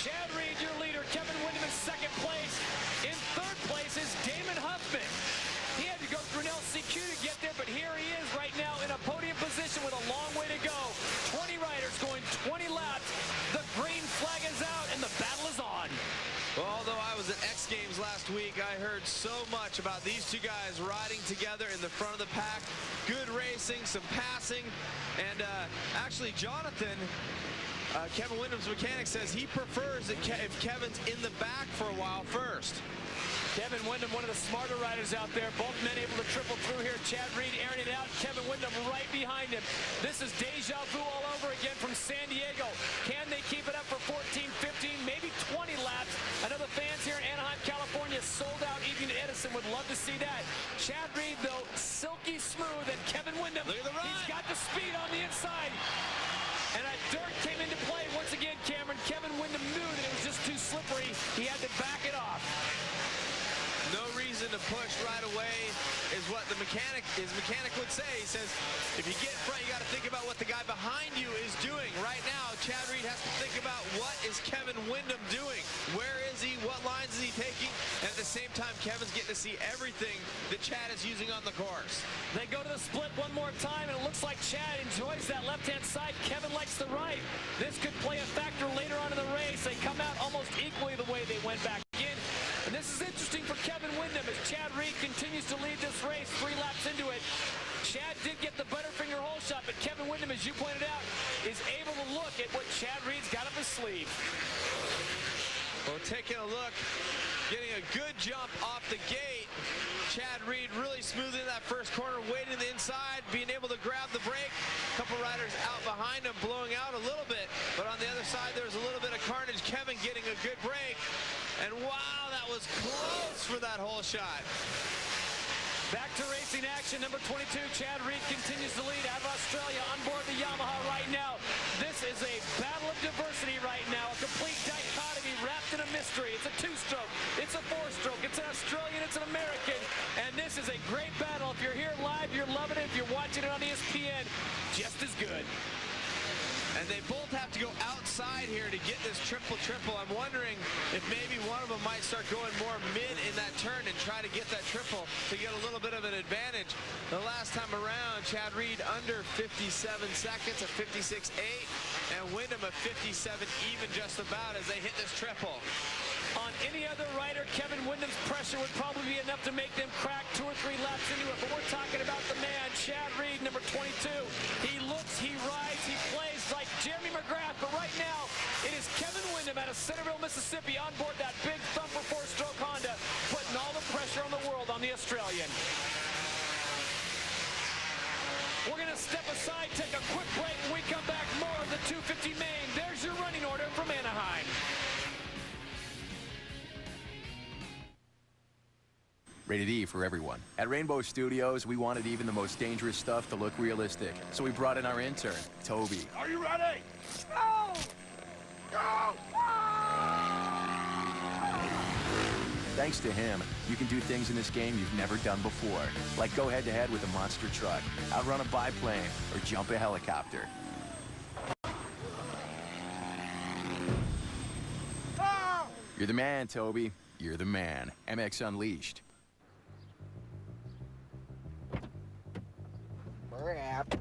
Chad Reed, your leader. Kevin Windham in second place. In third place is Damon Huffman. He had to go through an LCQ to get there, but here he is right now in a podium position with a long way to go. 20 riders going 20 laps. The green flag is out, and the battle is on. Well, although I was at X Games times last week, I heard so much about these two guys riding together in the front of the pack. Good racing, some passing, and actually Jonathan, Kevin Windham's mechanic, says he prefers that if Kevin's in the back for a while first. Kevin Windham, one of the smarter riders out there. Both men able to triple through here. Chad Reed airing it out. Kevin Windham right behind him. This is deja vu all over again from San Diego. Can they keep it up for 14, 15, maybe 20 laps? I know the fans here in Anaheim, California, sold out Evening at Edison. Would love to see that. Chad Reed, though, silky smooth, and Kevin Windham, look at the run. He's got the speed on the inside. And that dirt came into play once again, Cameron. Kevin Windham knew that it was just too slippery. He had to back it off. No reason to push right away is what his mechanic would say. He says, if you get in front, you got to think about what the guy behind you is doing. Right now, Chad Reed has to think about what is Kevin Windham doing? Where is he? What lines is he taking? And at the same time, Kevin's getting to see everything that Chad is using on the course. They go to the split one more time, and it looks like Chad enjoys that left-hand side. Kevin likes the right. This could play a factor later on in the race. They come out almost equally the way they went back in. And this is interesting for Kevin Windham as Chad Reed continues to lead this race 3 laps into it. Chad did get the Butterfinger hole shot, but Kevin Windham, as you pointed out, is able to look at what Chad Reed's got up his sleeve. Well, taking a look, getting a good jump off the gate. Chad Reed really smoothing that first corner, waiting the inside, being able to grab the brake. A couple riders out behind him, blowing out a little bit. But on the other side, there's a little bit of carnage. Kevin getting a good break. And wow, that was close for that hole shot. Back to racing action. Number 22, Chad Reed continues to lead out of Australia on board the Yamaha right now. This is a battle of diversity right now, a complete dichotomy wrapped in a mystery. It's a 2-stroke, it's a 4-stroke, it's an Australian, it's an American, and this is a great battle. If you're here live, you're loving it. If you're watching it on ESPN, just as good. And they both have to go outside here to get this triple-triple. I'm wondering if maybe one of them might start going more mid in that turn and try to get that triple to get a little bit of an advantage. The last time around, Chad Reed under 57 seconds at 56.8, and Windham at 57 even just about as they hit this triple. On any other rider, Kevin Windham's pressure would probably be enough to make them crack 2 or 3 laps into it. But we're talking about the man, Chad Reed, number 22. He looks, he rides, he plays like Jeremy McGrath. But right now, it is Kevin Windham out of Centerville, Mississippi, on board that big thumper 4-stroke Honda, putting all the pressure on the world on the Australian. We're going to step aside, take a quick break. When we come back, more of the 250 main. There's your running order from Anaheim. Rated E for everyone. At Rainbow Studios, we wanted even the most dangerous stuff to look realistic. So we brought in our intern, Toby. Are you ready? Go! Go! Thanks to him, you can do things in this game you've never done before. Like go head-to-head with a monster truck, outrun a biplane, or jump a helicopter. Oh! You're the man, Toby. You're the man. MX Unleashed. Brap.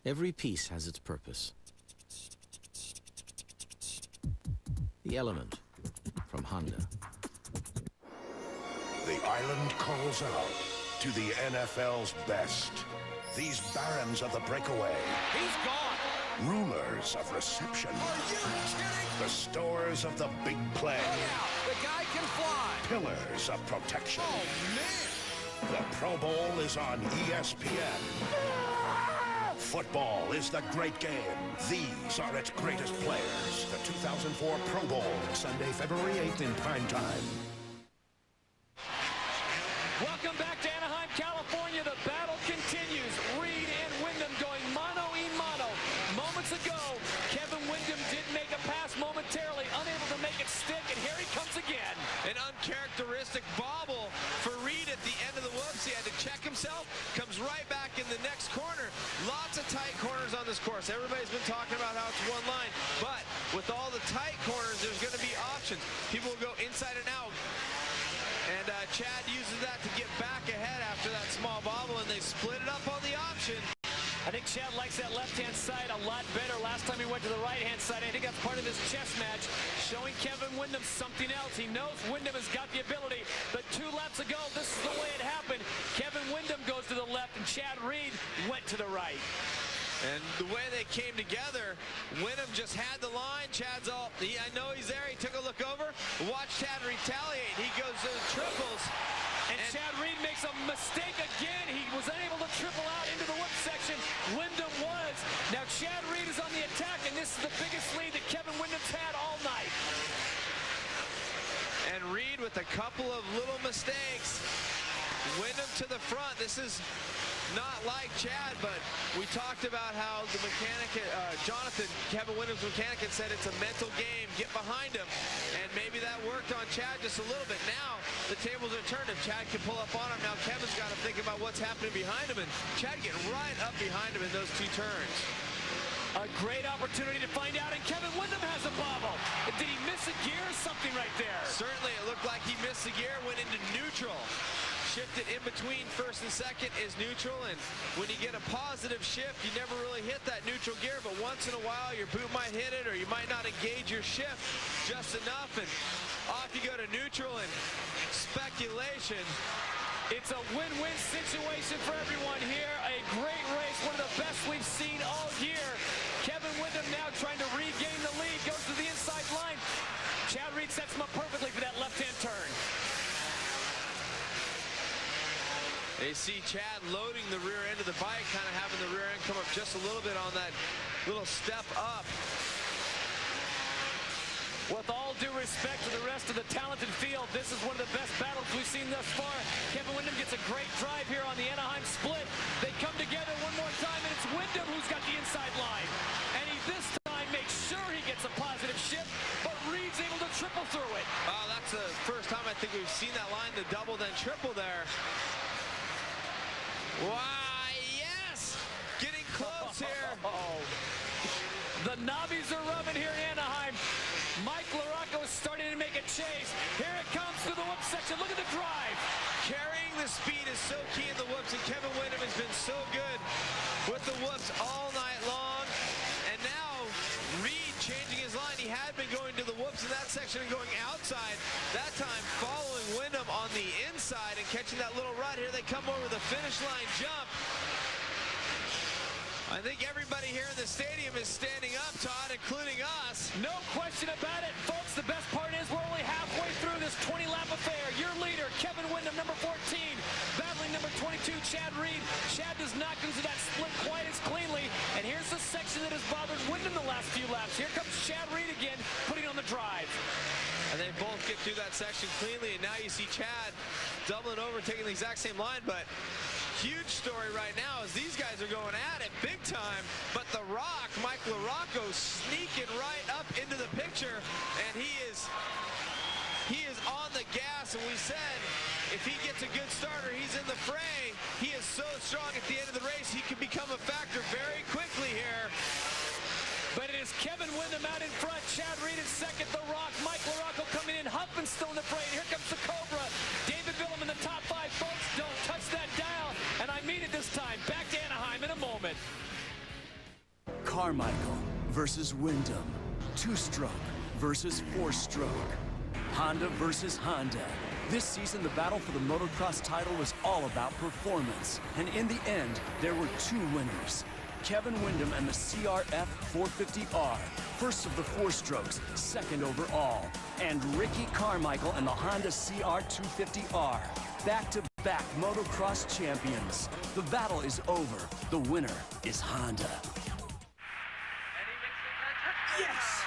Every piece has its purpose. The Element from Honda. The island calls out to the NFL's best. These barons of the breakaway. He's gone. Rulers of reception. Are you kidding? The stores of the big play. The guy can fly. Pillars of protection. Oh, man. The Pro Bowl is on ESPN. Football is the great game. These are its greatest players. The 2004 Pro Bowl, Sunday, February 8th in prime time. Welcome back to Anaheim, California. The battle continues. Reed and Wyndham going mano-a-mano. Moments ago, Kevin Wyndham did make a pass momentarily, unable to make it stick, and here he comes again. An uncharacteristic bobble for Reed at the end of the whoops. He had to check himself, comes right back in the next corner. Lots of tight corners on this course. Everybody's been talking about how it's one line, but with all the tight corners, there's going to be options. People will go inside and out. And Chad uses that to get back ahead after that small bobble, and they split it up on the option. I think Chad likes that left-hand side a lot better. Last time he went to the right-hand side, I think that's part of this chess match, showing Kevin Wyndham something else. He knows Wyndham has got the ability, but 2 laps ago, this is the way it happened. Kevin Wyndham goes to the left, and Chad Reed went to the right. And the way they came together, Wyndham just had the line. Chad's all, I know he's there. He took a look over. Watch Chad retaliate. He goes to the triples. And Chad Reed makes a mistake again. He was unable to triple out into the whip section. Wyndham was. Now Chad Reed is on the attack, and this is the biggest lead that Kevin Wyndham's had all night. And Reed with a couple of little mistakes. Wyndham to the front. This is not like Chad, but we talked about how the mechanic, Jonathan, Kevin Wyndham's mechanic, had said it's a mental game. Get behind him. And maybe that worked on Chad just a little bit. Now the tables are turned. If Chad can pull up on him, now Kevin's got to think about what's happening behind him. And Chad getting right up behind him in those 2 turns. A great opportunity to find out, and Kevin Wyndham has a bobble. Did he miss a gear or something right there? Certainly, it looked like he missed a gear, went into neutral. Shifted in between first and second is neutral, and when you get a positive shift, you never really hit that neutral gear, but once in a while your boot might hit it, or you might not engage your shift just enough, and off you go to neutral, and speculation. It's a win-win situation for everyone here. A great race, one of the best we've seen all year. Kevin Wyndham now trying to regain the lead, goes to the inside line. Chad Reed sets him up perfectly for that left-hand turn. They see Chad loading the rear end of the bike, kind of having the rear end come up just a little bit on that little step up. With all due respect to the rest of the talented field, this is one of the best battles we've seen thus far. Kevin Wyndham gets a great drive here on the Anaheim split. They come together one more time, and it's Wyndham who's got the inside line. And he this time makes sure he gets a positive shift, but Reed's able to triple through it. Wow, that's the first time I think we've seen that line to double then triple there. Why, yes! Getting close here. The knobbies are rubbing here in Anaheim. Mike LaRocco is starting to make a chase. Here it comes to the whoop section. Look at the drive. Carrying the speed is so key in the whoops, and Kevin Wyndham has been so good with the whoops all night long. And now Reed changing his line. He had been going to the whoops in that section and going outside. That time following Wyndham on the inside and catching that little rut. Here they come over the finish line jump. I think everybody here in the stadium is standing up, Todd, including us. No question about it. Folks, the best part is we're only halfway through this 20-lap affair. Your leader, Kevin Wyndham, number 14, battling number 22, Chad Reed. Chad does not go through that split quite as cleanly. And here's the section that has bothered Wyndham the last few laps. Here comes Chad Reed again, putting on the drive. And they both get through that section cleanly, and now you see Chad doubling over, taking the exact same line, but huge story right now is these guys are going at it big time, but the Rock, Mike LaRocco, sneaking right up into the picture, and he is on the gas, and we said if he gets a good starter, he's in the fray. He is so strong at the end of the race, he can become a factor very quickly here. But it is Kevin Wyndham out in front, Chad Reed in second, the Rock, Mike LaRocco coming in, Huffman's still in the fray, and here comes the Cobra. David Willem in the top 5, folks, don't touch that dial, and I mean it this time. Back to Anaheim in a moment. Carmichael versus Wyndham, 2-stroke versus 4-stroke, Honda versus Honda. This season, the battle for the motocross title was all about performance, and in the end, there were 2 winners. Kevin Wyndham and the CRF 450R, first of the 4-strokes, second overall. And Ricky Carmichael and the Honda CR 250R, back to Back motocross champions. The battle is over. The winner is Honda. Yes!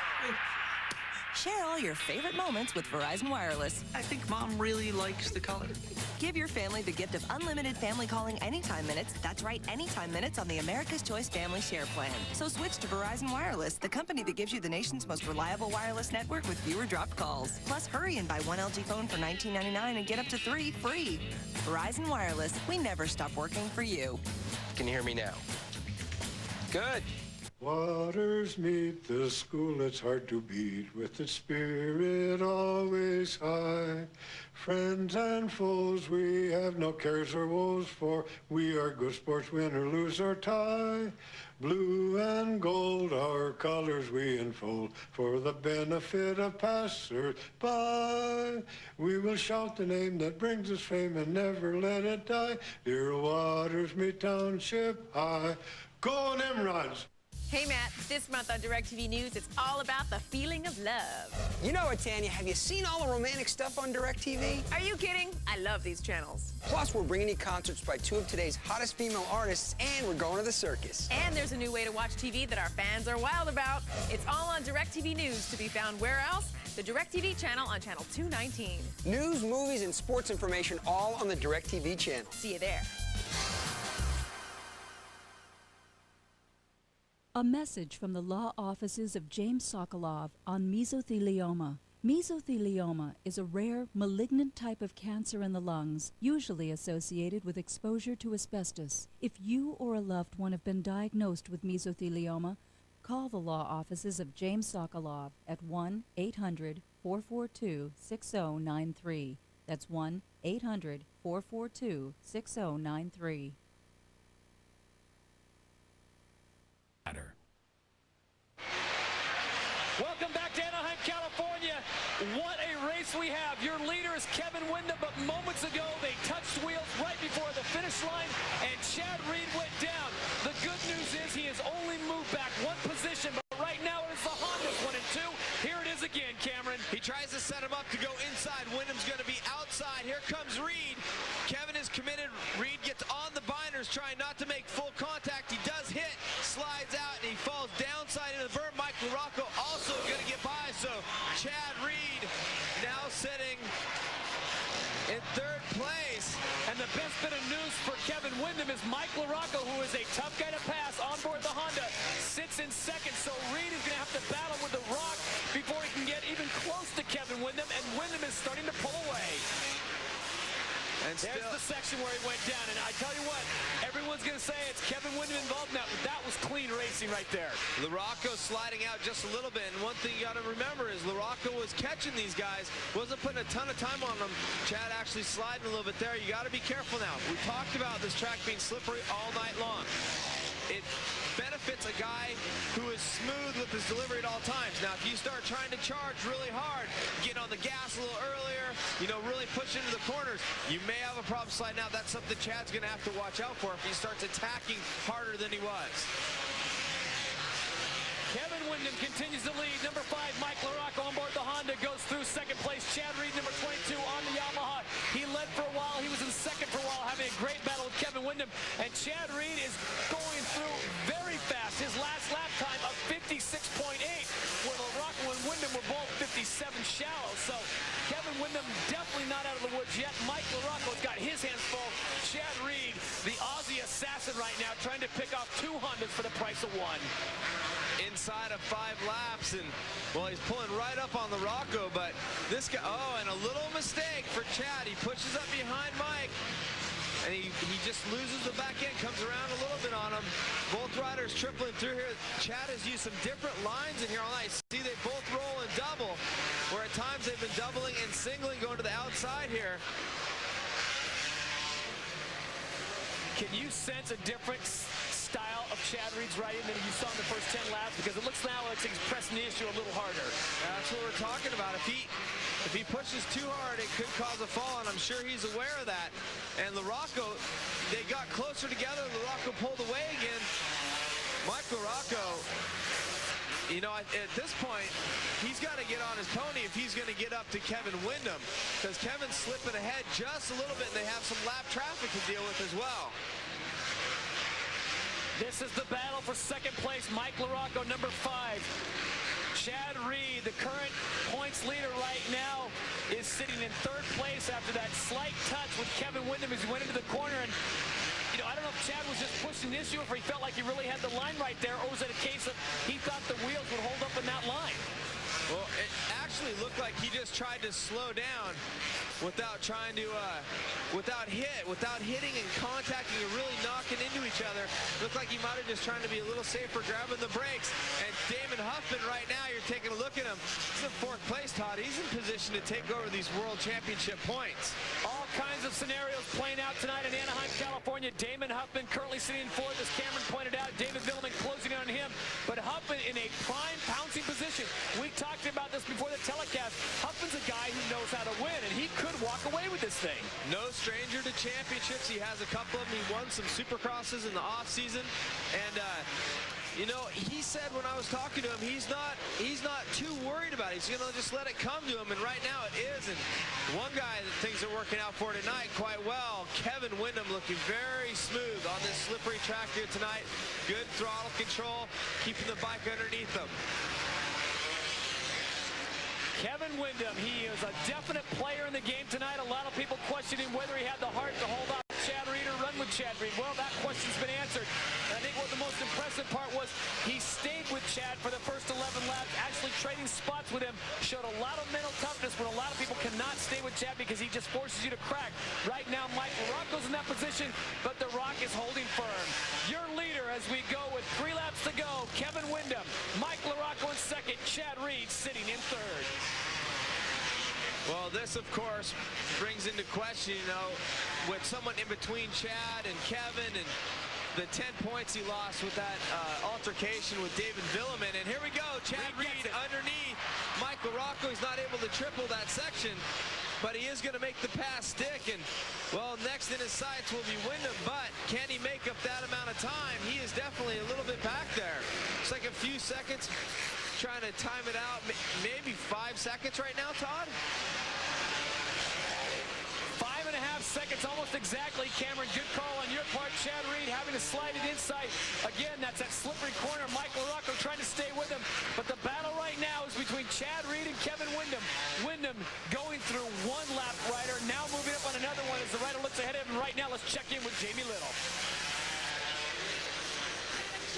Share all your favorite moments with Verizon Wireless. I think Mom really likes the color. Give your family the gift of unlimited family calling anytime minutes. That's right, anytime minutes on the America's Choice Family Share Plan. So switch to Verizon Wireless, the company that gives you the nation's most reliable wireless network with fewer dropped calls. Plus, hurry and buy one LG phone for $19.99 and get up to 3 free. Verizon Wireless, we never stop working for you. Can you hear me now? Good. Waters meet the school, it's hard to beat, with its spirit always high. Friends and foes, we have no cares or woes, for we are good sports, win or lose or tie. Blue and gold, our colors we enfold, for the benefit of passers-by. We will shout the name that brings us fame and never let it die. Dear Waters meet Township High. Go Nimrods! Hey, Matt, this month on DirecTV News, it's all about the feeling of love. You know what, Tanya? Have you seen all the romantic stuff on DirecTV? Are you kidding? I love these channels. Plus, we're bringing you concerts by 2 of today's hottest female artists, and we're going to the circus. And there's a new way to watch TV that our fans are wild about. It's all on DirecTV News, to be found where else? The DirecTV channel on channel 219. News, movies, and sports information all on the DirecTV channel. See you there. A message from the law offices of James Sokolov on mesothelioma. Mesothelioma is a rare, malignant type of cancer in the lungs, usually associated with exposure to asbestos. If you or a loved one have been diagnosed with mesothelioma, call the law offices of James Sokolov at 1-800-442-6093. That's 1-800-442-6093. Welcome back to Anaheim, California. What a race we have. Your leader is Kevin Windham, but moments ago they touched wheels right before the finish line, and Chad Reed went down. The good news is he has only moved back one position, but right now it is the Hondas 1 and 2. Here it is again, Cameron. He tries to set him up to go inside. Windham's going to be outside. Here comes Reed. Kevin is committed. Reed gets on the binders, trying not to make full contact. He does hit, slides out, and he falls downside into the berm. Mike LaRocco also going to get by, so Chad Reed now sitting in 3rd place. And the best bit of news for Kevin Windham is Mike LaRocco, who is a tough guy to pass on board the Honda, sits in 2nd, so Reed is going to have to battle with the Rock before he can get even close to Kevin Windham, and Windham is starting to pull away. And there's the section where he went down, and I tell you what, everyone's going to say it's Kevin Windham involved now, but that was clean racing right there. LaRocco sliding out just a little bit, and one thing you got to remember is LaRocco was catching these guys, wasn't putting a ton of time on them. Chad actually sliding a little bit there. You got to be careful now. We talked about this track being slippery all night long. It benefits a guy who is smooth with his delivery at all times. Now, if you start trying to charge really hard, get on the gas a little earlier, you know, really push into the corners, you may have a problem sliding out. That's something Chad's going to have to watch out for if he starts attacking harder than he was. Kevin Windham continues to lead. Number 5, Mike LaRocco on board the Honda, goes through 2nd place. Chad Reed, number 22, on the Yamaha. He led for a while. He was in 2nd for a while, having a great battle with Kevin Windham. And Chad Reed is going through very fast. His last lap time of 56.8, where LaRocco and Windham were both 57 shallow. So Kevin Windham definitely not out of the woods yet. Mike LaRocco's got his hands full. Chad Reed, the Aussie assassin right now, trying to pick off 2 Hondas for the price of 1. Inside of 5 laps, and well, he's pulling right up on LaRocco, but this guy, oh, and a little mistake for Chad. He pushes up behind Mike, and he just loses the back end, comes around a little bit on him. Both riders tripling through here. Chad has used some different lines in here all night. See, they both roll and double, where at times they've been doubling and singling, going to the outside here. Can you sense a difference style of Chad Reed's riding than you saw in the first 10 laps? Because it looks now like he's pressing the issue a little harder. That's what we're talking about. If he pushes too hard, it could cause a fall, and I'm sure he's aware of that. And LaRocco, they got closer together. LaRocco pulled away again. Mike LaRocco You know, at this point, he's got to get on his pony if he's going to get up to Kevin Windham, because Kevin's slipping ahead just a little bit, and they have some lap traffic to deal with as well. This is the battle for second place. Mike LaRocco, number 5. Chad Reed, the current points leader right now, is sitting in 3rd place after that slight touch with Kevin Windham as he went into the corner. And you know, I don't know if Chad was just pushing the issue, or if he felt like he really had the line right there, or was it a case of he thought the wheels would hold up in that line? Well, it actually looked like he just tried to slow down without trying to, without hitting and contacting and really knocking into each other. Looked like he might have just trying to be a little safer, grabbing the brakes. And Damon Huffman right now, you're taking a look at him. He's in 4th place, Todd. He's in position to take over these World Championship points. All kinds of scenarios playing out tonight in Anaheim, California. Damon Huffman currently sitting in 4th, as Cameron pointed out. David Villeman closing on him. But Huffman in a prime pouncing position. We talked about this before the telecast. Huffman's a guy who knows how to win, and he could walk away with this thing. No stranger to championships. He has a couple of them. He won some Supercrosses in the off-season. And, you know, he said when I was talking to him, he's not too worried about it. He's going to just let it come to him, and right now it is. And one guy that things are working out for tonight quite well, Kevin Windham, looking very smooth on this slippery track here tonight. Good throttle control, keeping the bike underneath him. Kevin Windham, he is a definite player in the game tonight. A lot of people questioning whether he had the heart to hold out Chad Reed or run with Chad Reed. Well, that question's been answered. And I think what the most impressive part was, he stayed with Chad for the first 11 laps, actually trading spots with him, showed a lot of mental toughness when a lot of people cannot stay with Chad because he just forces you to crack. Right now, Mike LaRocco's in that position, but the Rock is holding firm. Your leader as we go with 3 laps to go, Kevin Windham, Mike LaRocco in 2nd, Chad Reed sitting in 3rd. Well, this, of course, brings into question, you know, with someone in between Chad and Kevin, and the 10 points he lost with that altercation with David Villeman. And here we go, Chad Reed underneath Mike LaRocco. He's not able to triple that section, but he is going to make the pass stick. And, well, next in his sights will be Windham, but can he make up that amount of time? He is definitely a little bit back there. It's like a few seconds. Trying to time it out, maybe 5 seconds right now, Todd? 5.5 seconds, almost exactly, Cameron. Good call on your part. Chad Reed having to slide it inside. Again, that's that slippery corner. Mike LaRocco trying to stay with him. But the battle right now is between Chad Reed and Kevin Windham. Windham going through 1 lap rider, now moving up on another one as the rider looks ahead of him. Right now, let's check in with Jamie Little.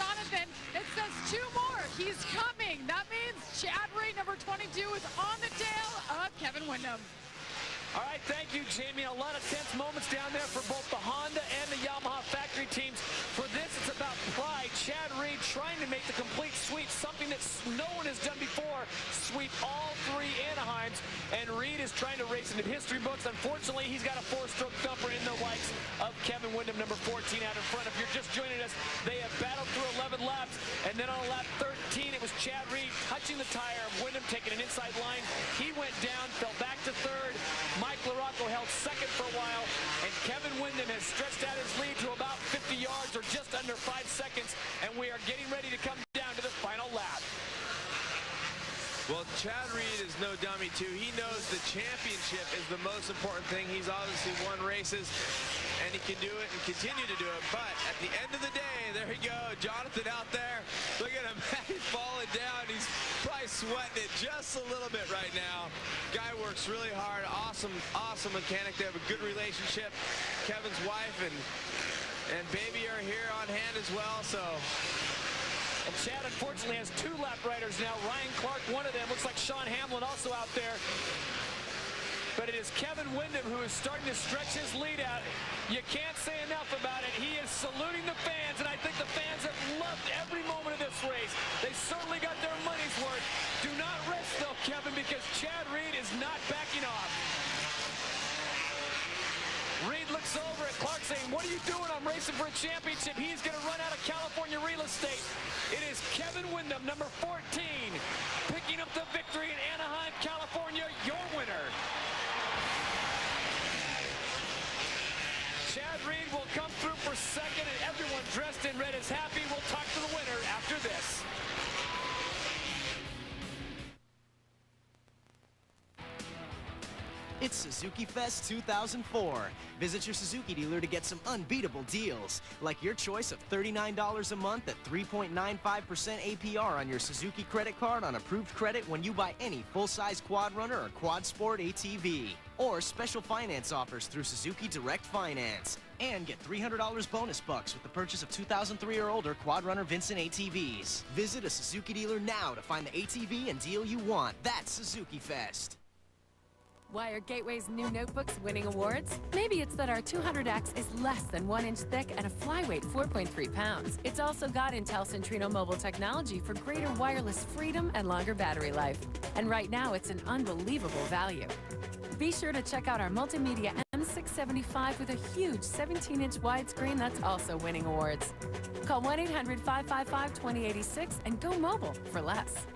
Jonathan, it says 2 more. He's coming. That means Chad Reed, number 22, is on the tail of Kevin Windham. All right, thank you, Jamie. A lot of tense moments down there for both the Honda and the Yamaha factory teams. For this, it's about pride. Chad Reed trying to make the complete sweep, something that no one has done before, sweep all 3 Anaheims, and Reed is trying to race into history books. Unfortunately, he's got a 4-stroke thumper in the likes of Kevin Windham, number 14, out in front. If you're just joining us, they have battled through 11 laps, and then on lap 13, it was Chad Reed touching the tire of Windham, taking an inside line. He went down, fell back to 3rd. Mike LaRocco held 2nd for a while, and Kevin Windham has stretched out his lead to about 50 yards or just under 5 seconds, and we are getting ready to come down to the final lap. Well, Chad Reed is no dummy, too. He knows the championship is the most important thing. He's obviously won races, and he can do it and continue to do it. But at the end of the day, there you go, Jonathan out there. Look at him. He's falling down. He's probably sweating it just a little bit right now. Guy works really hard. Awesome, awesome mechanic. They have a good relationship. Kevin's wife and baby are here on hand as well, so... And Chad, unfortunately, has 2 lap riders now. Ryan Clark, one of them. Looks like Sean Hamlin also out there. But it is Kevin Windham who is starting to stretch his lead out. You can't say enough about it. He is saluting the fans, and I think the fans have loved every moment of this race. They certainly got their money's worth. Do not rest, though, Kevin, because Chad Reed is not backing off. Reed looks over at Clark saying, what are you doing? I'm racing for a championship. He's going to run out of California real estate. It is Kevin Windham, number 14, picking up the victory in Anaheim, California, your winner. Chad Reed will come through for 2nd, and everyone dressed in red is happy. We'll talk to the winner after this. It's Suzuki Fest 2004. Visit your Suzuki dealer to get some unbeatable deals, like your choice of $39 a month at 3.95% APR on your Suzuki credit card on approved credit when you buy any full-size quad runner or quad sport ATV. Or special finance offers through Suzuki Direct Finance. And get $300 bonus bucks with the purchase of 2003 or older quad runner Vincent ATVs. Visit a Suzuki dealer now to find the ATV and deal you want. That's Suzuki Fest. Why are Gateway's new notebooks winning awards? Maybe it's that our 200X is less than 1 inch thick and a flyweight 4.3 pounds. It's also got Intel Centrino mobile technology for greater wireless freedom and longer battery life. And right now, it's an unbelievable value. Be sure to check out our multimedia M675 with a huge 17-inch widescreen that's also winning awards. Call 1-800-555-2086 and go mobile for less.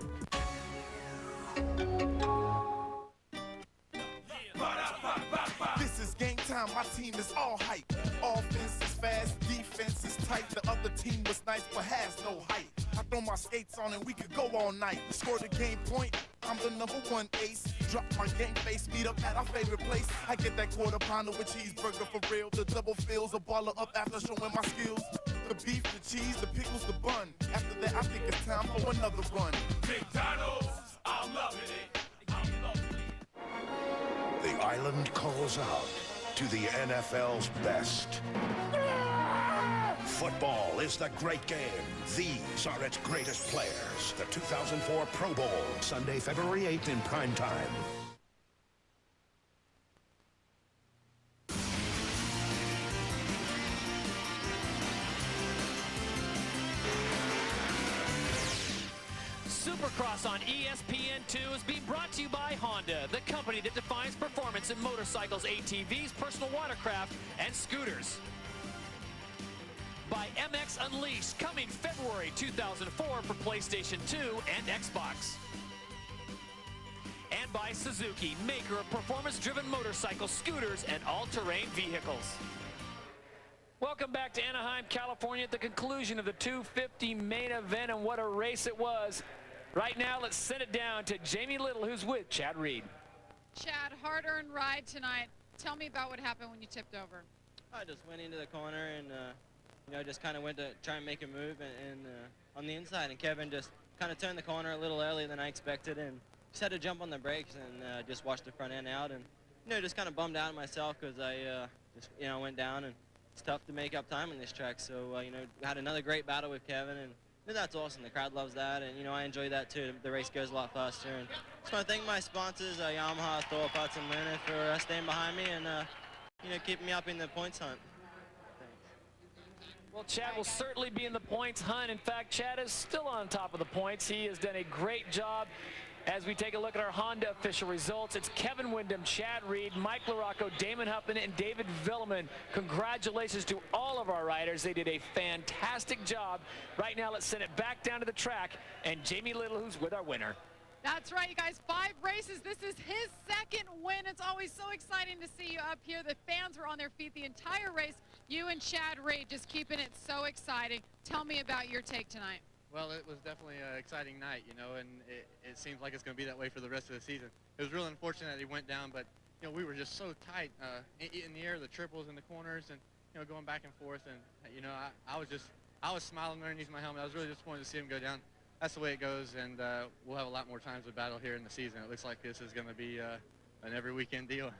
This is game time, my team is all hype. Offense is fast, defense is tight. The other team was nice but has no height. I throw my skates on and we could go all night. Score the game point, I'm the #1 ace. Drop my gang face, meet up at our favorite place. I get that quarter pounder with cheeseburger for real. The double fills a baller up after showing my skills. The beef, the cheese, the pickles, the bun. After that, I think it's time for another run. McDonald's, I'm loving it. The island calls out to the NFL's best. Football is the great game. These are its greatest players. The 2004 Pro Bowl, Sunday, February 8th in prime time. Supercross on ESPN2 is being brought to you by Honda, the company that defines performance in motorcycles, ATVs, personal watercraft, and scooters. By MX Unleashed, coming February 2004 for PlayStation 2 and Xbox. And by Suzuki, maker of performance-driven motorcycles, scooters, and all-terrain vehicles. Welcome back to Anaheim, California at the conclusion of the 250 main event, and what a race it was. Right now, let's send it down to Jamie Little, who's with Chad Reed. Chad, hard-earned ride tonight. Tell me about what happened when you tipped over. I just went into the corner and, you know, just kind of went to try and make a move and on the inside, and Kevin just kind of turned the corner a little earlier than I expected and just had to jump on the brakes and just watched the front end out, and, you know, just kind of bummed out myself because I just, you know, went down, and it's tough to make up time on this track. So, you know, had another great battle with Kevin, and that's awesome. The crowd loves that, and, you know, I enjoy that too. The race goes a lot faster, and just want to thank my sponsors, Yamaha, Thor, Parts, and Luna, for staying behind me and, you know, keeping me up in the points hunt. Well, Chad will certainly be in the points hunt. In fact, Chad is still on top of the points. He has done a great job. As we take a look at our Honda official results, it's Kevin Windham, Chad Reed, Mike LaRocco, Damon Huffman, and David Villeman. Congratulations to all of our riders. They did a fantastic job. Right now, let's send it back down to the track, and Jamie Little, who's with our winner. That's right, you guys. 5 races. This is his second win. It's always so exciting to see you up here. The fans were on their feet the entire race. You and Chad Reed just keeping it so exciting. Tell me about your take tonight. Well, it was definitely an exciting night, you know, and it seems like it's going to be that way for the rest of the season. It was really unfortunate that he went down, but, you know, we were just so tight in the air, the triples in the corners, and, you know, going back and forth. And, you know, I was smiling underneath my helmet. I was really disappointed to see him go down. That's the way it goes, and we'll have a lot more times of battle here in the season. It looks like this is going to be an every weekend deal.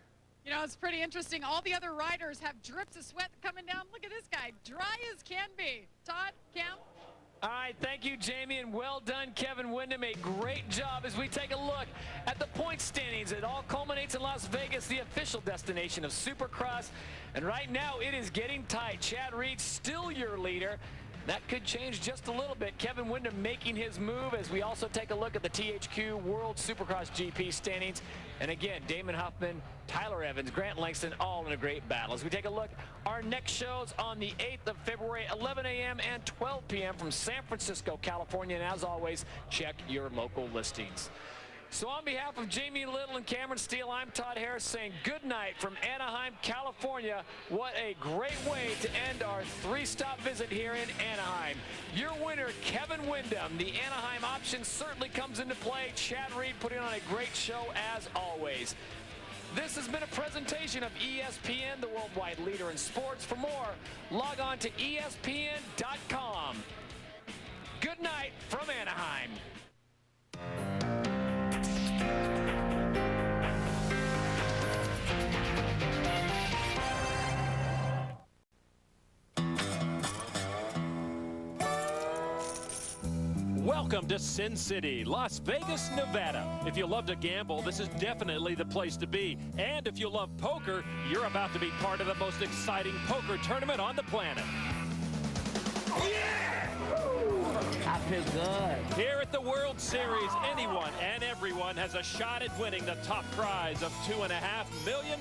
You know, it's pretty interesting. All the other riders have drips of sweat coming down. Look at this guy, dry as can be. Todd, Cam? All right, thank you, Jamie, and well done, Kevin Windham. A great job as we take a look at the point standings. It all culminates in Las Vegas, the official destination of Supercross. And right now, it is getting tight. Chad Reed still your leader. That could change just a little bit. Kevin Windham making his move as we also take a look at the THQ World Supercross GP standings. And again, Damon Huffman, Tyler Evans, Grant Langston, all in a great battle. As we take a look, our next shows on the 8th of February, 11 a.m. and 12 p.m. from San Francisco, California. And as always, check your local listings. So on behalf of Jamie Little and Cameron Steele, I'm Todd Harris saying good night from Anaheim, California. What a great way to end our 3-stop visit here in Anaheim. Your winner, Kevin Windham. The Anaheim option certainly comes into play. Chad Reed putting on a great show as always. This has been a presentation of ESPN, the worldwide leader in sports. For more, log on to ESPN.com. Good night from Anaheim. Welcome to Sin City, Las Vegas, Nevada. If you love to gamble, this is definitely the place to be. And if you love poker, you're about to be part of the most exciting poker tournament on the planet. I feel good. Here at the World Series, anyone and everyone has a shot at winning the top prize of $2.5 million.